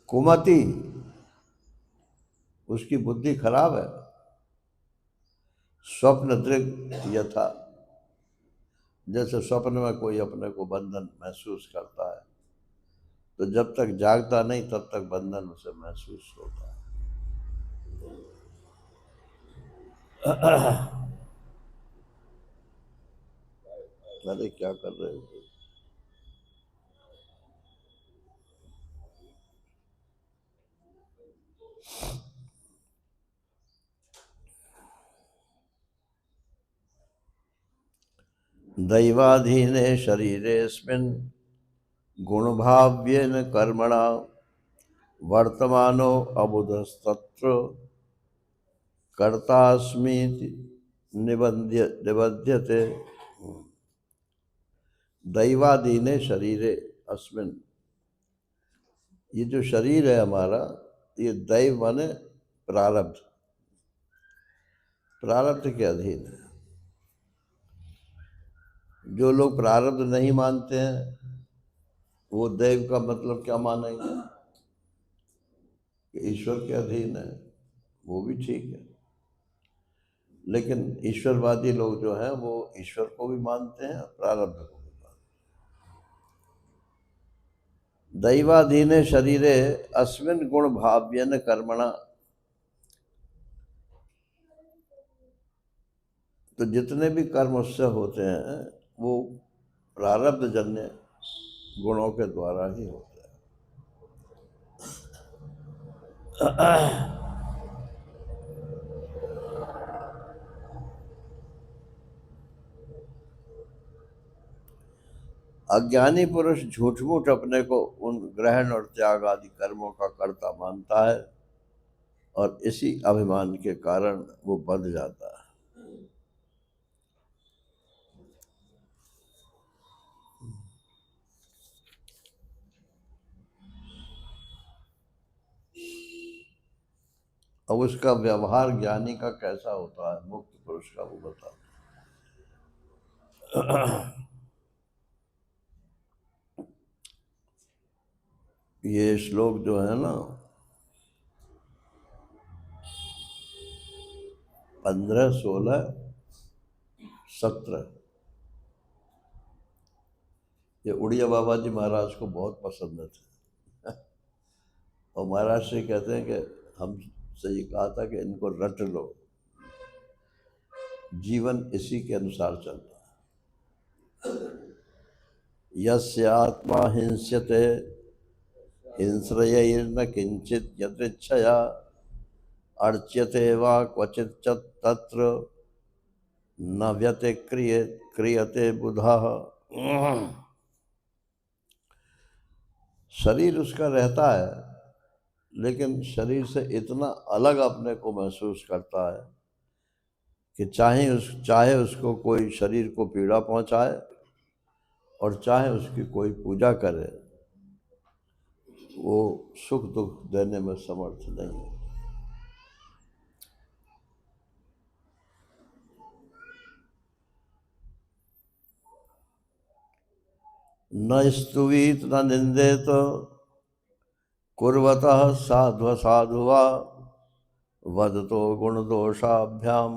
S1: कुमति, उसकी बुद्धि खराब है। स्वप्न दृग यथा, जैसे स्वप्न में कोई अपने को बंधन महसूस करता है, तो जब तक जागता नहीं तब तक बंधन उसे महसूस होता है। अरे क्या कर रहे हो? दैवाधीने शरीरेऽस्मिन् गुणभाव्येन कर्मणा वर्तमानो अबुधस्तत्र कर्तास्मीति निबध्यते। दैवाधीने शरीरे अस्मिन्, ये जो शरीर है हमारा, ये दैव माने प्रारब्ध, प्रारब्ध के अधीन है। जो लोग प्रारब्ध नहीं मानते हैं वो दैव का मतलब क्या मानेंगे कि ईश्वर के अधीन है, वो भी ठीक है। लेकिन ईश्वरवादी लोग जो हैं वो ईश्वर को भी मानते हैं, प्रारब्ध को भी मानते हैं। दैवाधीने शरीरे अस्मिन् गुण भाव्यन कर्मणा, तो जितने भी कर्म उससे होते हैं वो प्रारब्ध जन्य गुणों के द्वारा ही होते हैं। अज्ञानी पुरुष झूठ मूठ अपने को उन ग्रहण और त्याग आदि कर्मों का कर्ता मानता है और इसी अभिमान के कारण वो बंध जाता है। अब उसका व्यवहार ज्ञानी का कैसा होता है, मुक्त पुरुष का, वो बता। ये श्लोक जो है ना 15, 16, 17, ये उड़िया बाबा जी महाराज को बहुत पसंद थे। और महाराज से कहते हैं कि हमसे ये कहा था कि इनको रट लो, जीवन इसी के अनुसार चलता है। यस्य आत्मा हिंस्यते हिंस्रयैर्न किंचित यदृच्छया अर्च्यते वा क्वचित च तत्र न व्यतिक्रिय क्रियते बुधः। शरीर उसका रहता है, लेकिन शरीर से इतना अलग अपने को महसूस करता है कि चाहे उसको कोई शरीर को पीड़ा पहुंचाए और चाहे उसकी कोई पूजा करे, वो सुख दुख देने में समर्थ नहीं है। न स्तुवीत न निंदेत कुर्वतः साध्व साधुवा वदतो गुण दोषाभ्याम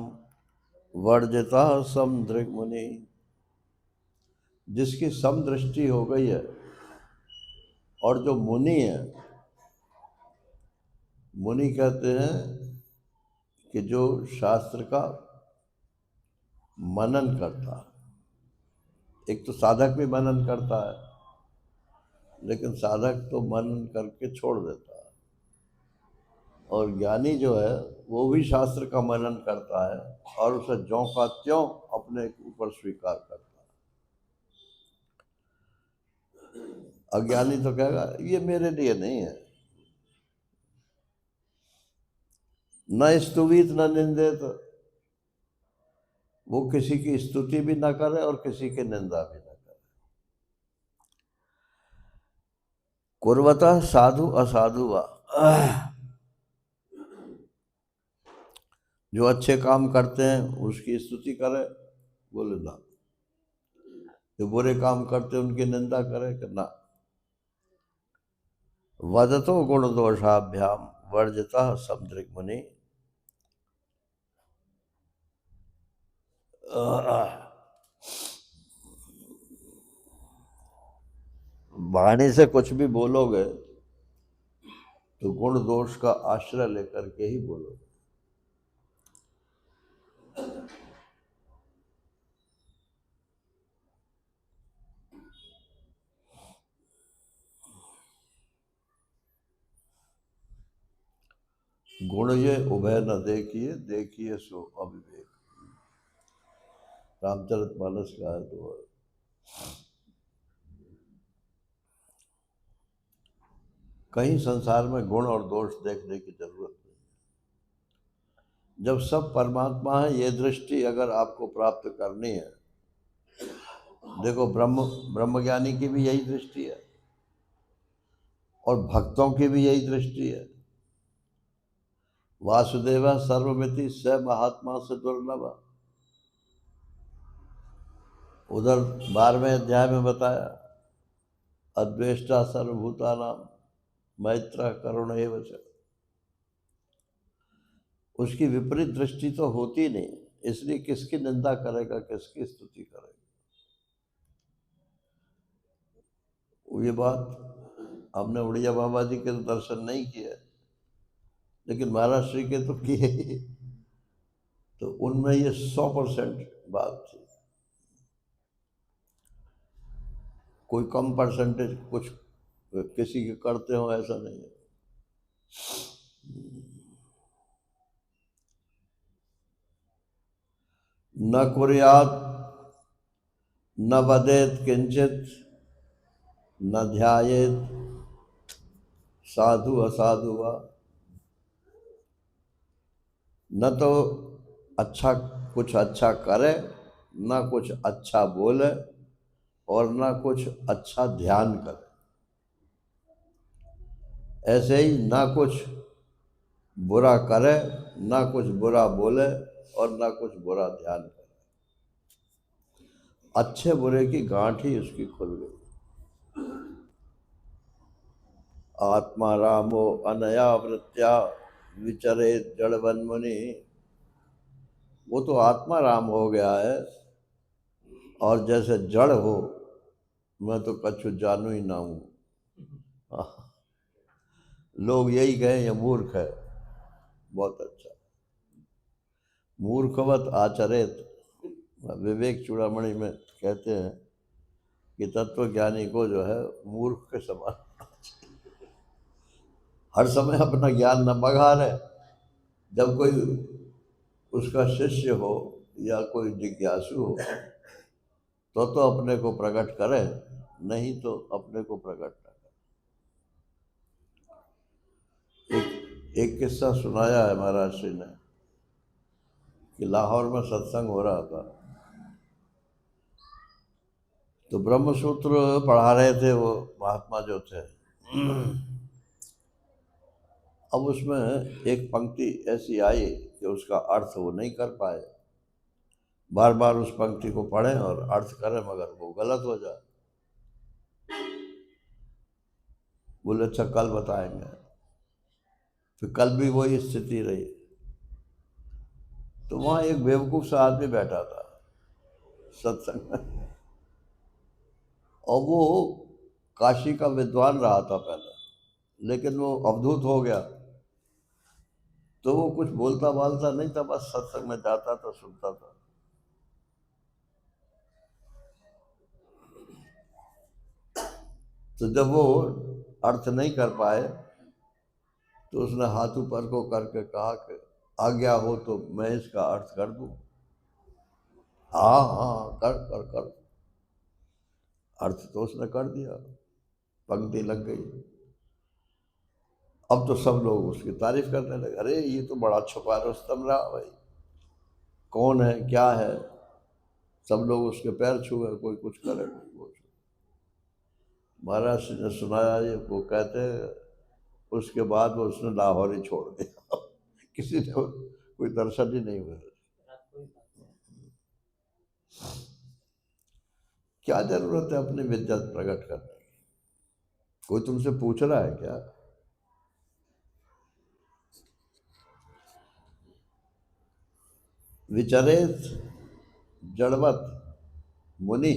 S1: वर्जिता समदृक् मुनि। जिसकी समदृष्टि हो गई है और जो मुनि है, मुनि कहते हैं कि जो शास्त्र का मनन करता है। एक तो साधक भी मनन करता है, लेकिन साधक तो मनन करके छोड़ देता है, और ज्ञानी जो है वो भी शास्त्र का मनन करता है और उसे ज्यों का त्यों अपने ऊपर स्वीकार करता है। अज्ञानी तो कहेगा ये मेरे लिए नहीं है। न स्तुवित न निंदित, वो किसी की स्तुति भी ना करे और किसी की निंदा भी ना करे। कुर्वतः साधु असाधु वा, जो अच्छे काम करते हैं उसकी स्तुति करे, बोले ना। जो बुरे काम करते हैं उनकी निंदा करे कि ना। वदतो गुण दोषाभ्याम वर्जिता समदृक् मुनि। वाणी से कुछ भी बोलोगे तो गुण दोष का आश्रय लेकर के ही बोलोगे। गुण ये उभय न देखिए, देखिए सो अविवेक। रामचरितमानस का है तो। कहीं संसार में गुण और दोष देखने की जरूरत नहीं। जब सब परमात्मा है, ये दृष्टि अगर आपको प्राप्त करनी है, देखो ब्रह्मज्ञानी की भी यही दृष्टि है और भक्तों की भी यही दृष्टि है। वासुदेव सर्वमिति स महात्मा से दुर्लभ। उधर 12वें अध्याय में बताया अद्वेष्टा सर्वभूतानां मैत्र करुण एव च। उसकी विपरीत दृष्टि तो होती नहीं, इसलिए किसकी निंदा करेगा, किसकी स्तुति करेगा। ये बात हमने उड़िया बाबा जी के तो दर्शन नहीं किए, लेकिन महाराज श्री के तो किए ही। तो उनमें ये 100% बात थी। कोई कम परसेंटेज कुछ किसी के करते हो ऐसा नहीं है। न कुर्यात न वदेत किंचित न ध्यायेत साधु असाधु वा, न तो अच्छा कुछ अच्छा करे, न कुछ अच्छा बोले, और न कुछ अच्छा ध्यान करे। ऐसे ही ना कुछ बुरा करे, ना कुछ बुरा बोले, और ना कुछ बुरा ध्यान करे। अच्छे बुरे की गांठ ही उसकी खुल गई। आत्मा रामो अनया वृत्या विचरे जड़वन मुनि। वो तो आत्मा राम हो गया है, और जैसे जड़ हो, मैं तो कछु जानू ही ना हूं। लोग यही कहें ये मूर्ख है। बहुत अच्छा। मूर्खवत आचरित, विवेक चूड़ामणि में कहते हैं कि तत्वज्ञानी को जो है मूर्ख के समान, हर समय अपना ज्ञान न बघारे। जब कोई उसका शिष्य हो या कोई जिज्ञासु हो तो अपने को प्रकट करे, नहीं तो अपने को प्रकट न करे। एक किस्सा सुनाया है महाराज श्री ने कि लाहौर में सत्संग हो रहा था, तो ब्रह्म सूत्र पढ़ा रहे थे वो महात्मा जो थे। अब उसमें एक पंक्ति ऐसी आई कि उसका अर्थ वो नहीं कर पाए। बार बार उस पंक्ति को पढ़ें और अर्थ करें, मगर वो गलत हो जाए। बोले अच्छा कल बताएंगे। फिर कल भी वही स्थिति रही। तो वहाँ एक बेवकूफ़ सा आदमी बैठा था सत्संग में, और वो काशी का विद्वान रहा था पहले, लेकिन वो अवधूत हो गया। तो वो कुछ बोलता बालता नहीं था, बस सत्संग में जाता था, सुनता था। तो जब वो अर्थ नहीं कर पाए तो उसने हाथ ऊपर को करके कहा कि आज्ञा हो तो मैं इसका अर्थ कर दूं। हाँ हाँ, कर कर कर। अर्थ तो उसने कर दिया, पंक्ति लग गई। अब तो सब लोग उसकी तारीफ करने लगे, अरे ये तो बड़ा छुपा रुस्तम रहा भाई, कौन है क्या है। सब लोग उसके पैर छू गए, कोई कुछ करे कोई कुछ। महाराज ने सुनाया ये, वो कहते उसके बाद वो उसने लाहौर ही छोड़ दिया। किसी ने कोई दर्शन ही नहीं हुआ। क्या जरूरत है अपनी विद्या प्रकट करने की? कोई तुमसे पूछ रहा है क्या? विचरेत जड़वत मुनि,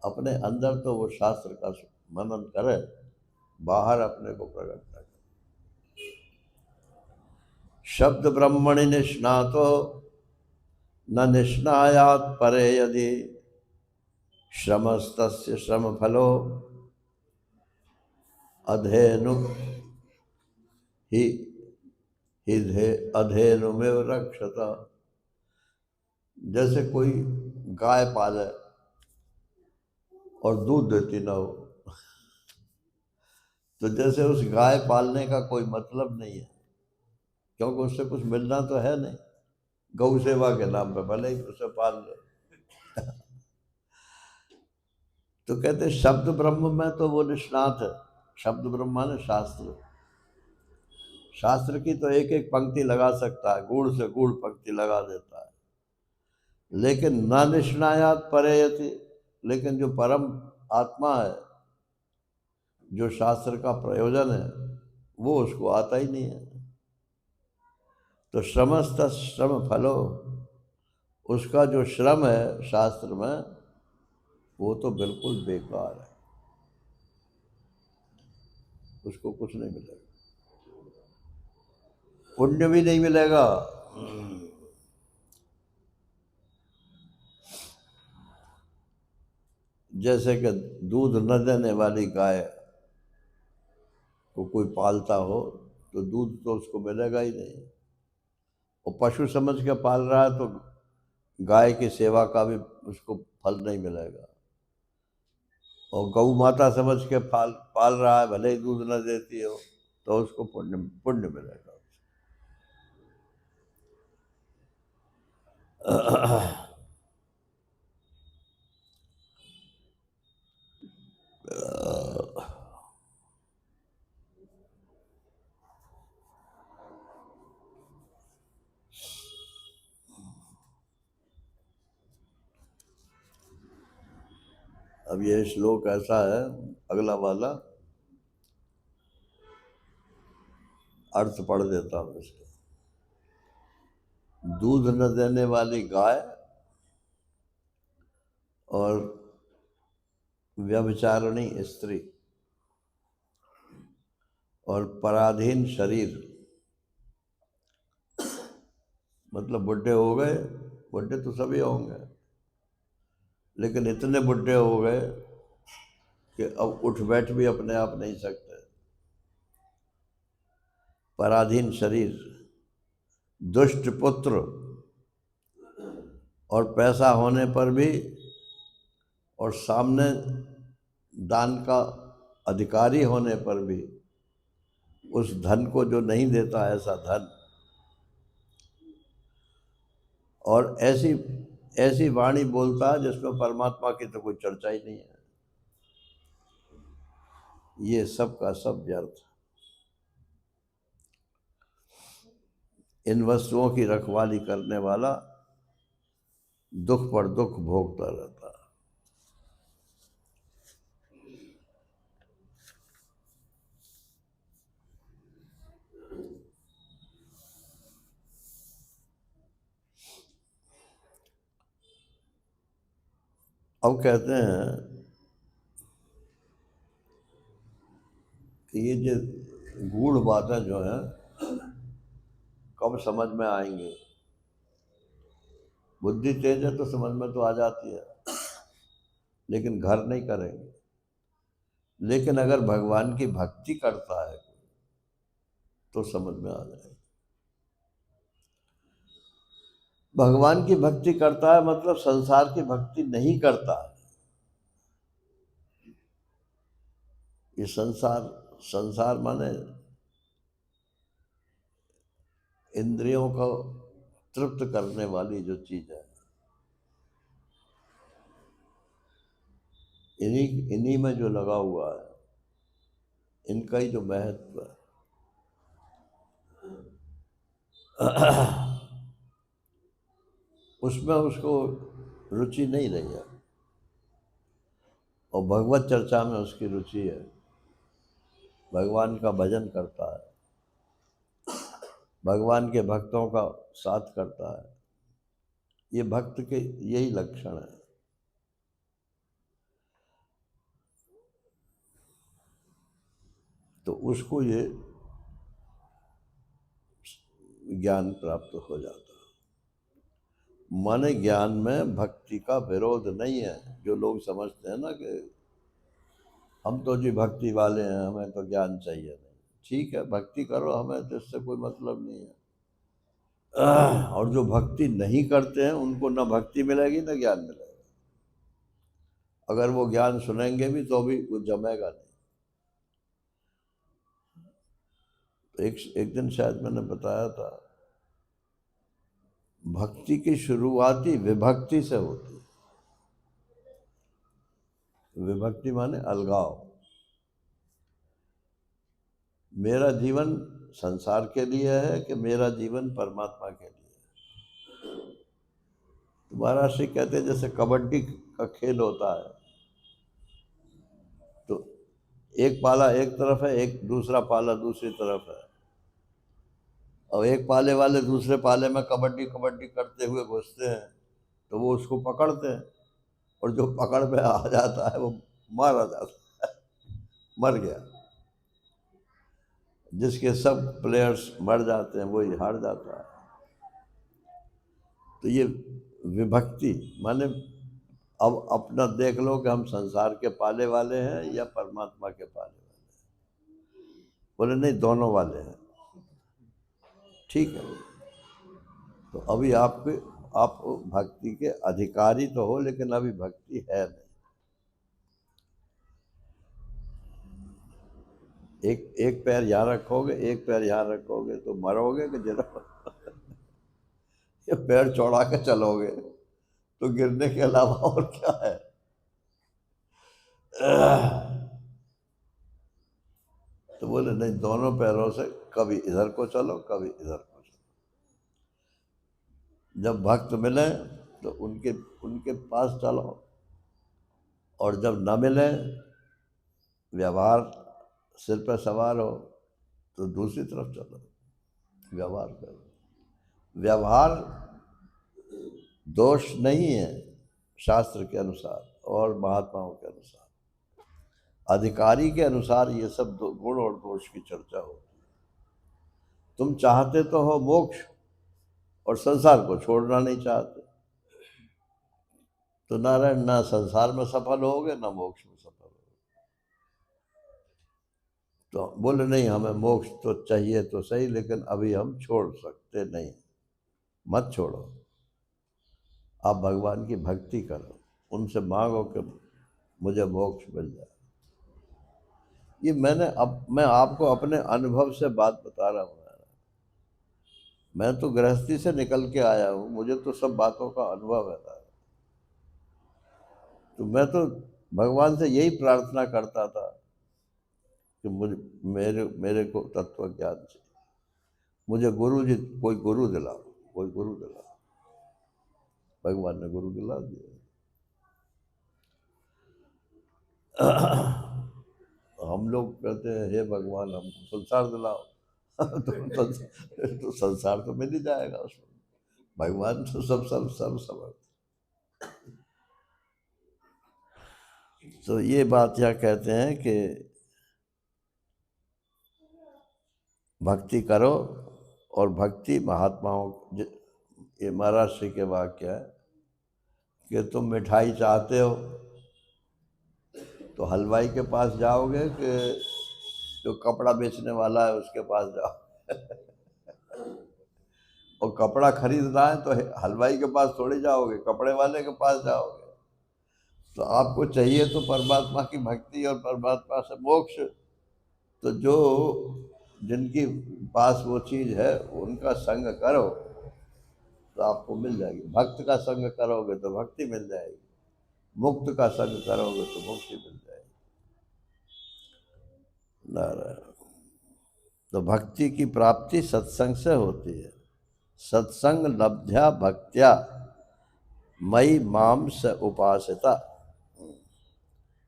S1: अपने अंदर तो वो शास्त्र का मनन करे, बाहर अपने को प्रकट करे। शब्द ब्रह्मणि निष्णातो न निष्णायात परे यदि, श्रमस्तस्य श्रम फलो अधेनु ही अधेनुमेव रक्षता। जैसे कोई गाय पाले और दूध देती ना हो, तो जैसे उस गाय पालने का कोई मतलब नहीं है, क्योंकि उससे कुछ मिलना तो है नहीं। गौ सेवा के नाम पे भले ही उसे पाल ले। तो कहते शब्द ब्रह्म में तो वो निष्णात है। शब्द ब्रह्म माने शास्त्र। शास्त्र की तो एक एक पंक्ति लगा सकता है, गुण से गुण पंक्ति लगा देता है, लेकिन न निष्णायात परेयति, लेकिन जो परम आत्मा है, जो शास्त्र का प्रयोजन है, वो उसको आता ही नहीं है। तो श्रमस्त श्रम फलो, उसका जो श्रम है शास्त्र में, वो तो बिल्कुल बेकार है, उसको कुछ नहीं मिलेगा, पुण्य भी नहीं मिलेगा। जैसे कि दूध न देने वाली गाय को कोई पालता हो तो दूध तो उसको मिलेगा ही नहीं। और पशु समझ के पाल रहा है तो गाय की सेवा का भी उसको फल नहीं मिलेगा। और गौ माता समझ के पाल पाल रहा है, भले ही दूध न देती हो, तो उसको पुण्य पुण्य मिलेगा। अब ये श्लोक ऐसा है, अगला वाला अर्थ पढ़ देता हूँ इसका। दूध न देने वाली गाय और व्यभिचारिणी स्त्री और पराधीन शरीर, मतलब बुढ़े हो गए, बुढ़े तो सभी होंगे, लेकिन इतने बुढ़े हो गए कि अब उठ बैठ भी अपने आप नहीं सकते। पराधीन शरीर, दुष्ट पुत्र, और पैसा होने पर भी, और सामने दान का अधिकारी होने पर भी उस धन को जो नहीं देता, ऐसा धन, और ऐसी ऐसी वाणी बोलता है जिसमें परमात्मा की तो कोई चर्चा ही नहीं है। ये सब का सब व्यर्थ। इन वस्तुओं की रखवाली करने वाला दुख पर दुख भोगता रहता है। अब कहते हैं कि ये जो गूढ़ बातें जो हैं कब समझ में आएंगी। बुद्धि तेज है तो समझ में तो आ जाती है, लेकिन घर नहीं करेंगे। लेकिन अगर भगवान की भक्ति करता है तो समझ में आ जाएगा। भगवान की भक्ति करता है मतलब संसार की भक्ति नहीं करता है। ये संसार, संसार माने इंद्रियों को तृप्त करने वाली जो चीज है, इन्हीं में जो लगा हुआ है, इनका ही जो महत्व है, उसमें उसको रुचि नहीं रही है। और भगवत चर्चा में उसकी रुचि है, भगवान का भजन करता है, भगवान के भक्तों का साथ करता है। ये भक्त के यही लक्षण है। तो उसको ये ज्ञान प्राप्त हो जाता है। माने ज्ञान में भक्ति का विरोध नहीं है। जो लोग समझते हैं ना कि हम तो जी भक्ति वाले हैं, हमें तो ज्ञान चाहिए नहीं। ठीक है, भक्ति करो, हमें तो इससे कोई मतलब नहीं है। और जो भक्ति नहीं करते हैं उनको ना भक्ति मिलेगी ना ज्ञान मिलेगा। अगर वो ज्ञान सुनेंगे भी तो भी वो जमेगा नहीं। तो एक दिन शायद मैंने बताया था, भक्ति की शुरुआत ही विभक्ति से होती है। विभक्ति माने अलगाव। मेरा जीवन संसार के लिए है कि मेरा जीवन परमात्मा के लिए। तो महाराज जी कहते हैं जैसे कबड्डी का खेल होता है, तो एक पाला एक तरफ है, एक दूसरा पाला दूसरी तरफ है, और एक पाले वाले दूसरे पाले में कबड्डी कबड्डी करते हुए घुसते हैं, तो वो उसको पकड़ते हैं, और जो पकड़ में आ जाता है वो मारा जाता है, मर गया। जिसके सब प्लेयर्स मर जाते हैं वही हार जाता है। तो ये विभक्ति माने अब अपना देख लो कि हम संसार के पाले वाले हैं या परमात्मा के पाले वाले हैं। बोले नहीं, दोनों वाले हैं। ठीक है, तो अभी आप भक्ति के अधिकारी तो हो, लेकिन अभी भक्ति है नहीं। एक एक पैर यहाँ रखोगे, एक पैर यहाँ रखोगे तो मरोगे कि जिरो। ये पैर चौड़ा के चलोगे तो गिरने के अलावा और क्या है। तो बोले नहीं, दोनों पैरों से कभी इधर को चलो, कभी इधर को चलो। जब भक्त मिले तो उनके उनके पास चलो, और जब न मिले, व्यवहार सिर पर सवार हो, तो दूसरी तरफ चलो, व्यवहार करो। व्यवहार दोष नहीं है शास्त्र के अनुसार और महात्माओं के अनुसार। अधिकारी के अनुसार ये सब गुण और दोष की चर्चा होती है। तुम चाहते तो हो मोक्ष और संसार को छोड़ना नहीं चाहते, तो नारायण ना संसार में सफल होगे ना मोक्ष में सफल होगे। तो बोले नहीं, हमें मोक्ष तो चाहिए तो सही, लेकिन अभी हम छोड़ सकते नहीं। मत छोड़ो, आप भगवान की भक्ति करो, उनसे मांगो कि मुझे मोक्ष मिल जाए। ये मैं आपको अपने अनुभव से बात बता रहा हूँ। मैं तो गृहस्थी से निकल के आया हूँ, मुझे तो सब बातों का अनुभव है। तो मैं तो भगवान से यही प्रार्थना करता था कि मुझे मेरे मेरे को तत्व ज्ञान चाहिए, मुझे गुरु जी, कोई गुरु दिलाओ, कोई गुरु दिलाओ। भगवान ने गुरु दिला दिया। हम लोग कहते हैं हे भगवान हमको संसार दिलाओ। तो संसार तो मिल ही जाएगा उसमें, भगवान तो सब सब सब समर्थ। तो ये बात यह कहते हैं कि भक्ति करो, और भक्ति महात्माओं, ये महाराज श्री के वाक्य है कि तुम मिठाई चाहते हो तो हलवाई के पास जाओगे कि जो कपड़ा बेचने वाला है उसके पास जाओ। और कपड़ा खरीदना है तो हलवाई के पास थोड़ी जाओगे, कपड़े वाले के पास जाओगे। तो आपको चाहिए तो परमात्मा की भक्ति और परमात्मा से मोक्ष। तो जो जिनकी पास वो चीज़ है उनका संग करो तो आपको मिल जाएगी। भक्त का संग करोगे तो भक्ति मिल जाएगी, मुक्त का संग करोगे तो मुक्ति मिल जाएगी। नारायण। तो भक्ति की प्राप्ति सत्संग से होती है। सत्संग लब्ध्या भक्त्या मई माम स उपासिता,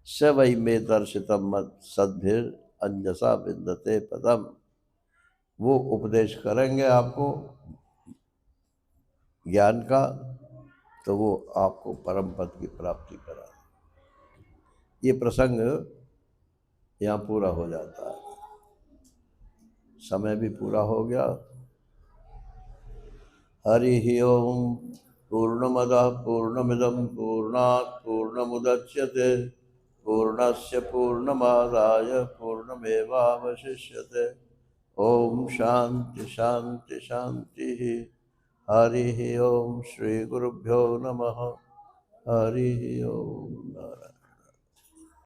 S1: स वही में दर्शितम मत सद्भिर अंजसा विन्दते पदम। वो उपदेश करेंगे आपको ज्ञान का, तो वो आपको परम पद की प्राप्ति करा। ये प्रसंग यहाँ पूरा हो जाता है। समय भी पूरा हो गया। हरि ओम। पूर्णमदः पूर्णमिदं पूर्णात् पूर्णमुदच्यते पूर्णस्य पूर्णमादाय पूर्णमेवावशिष्यते। ओम शांति शांति शांति। हरि ओम। श्री गुरुभ्यो नमः। हरि ओम। नारायण।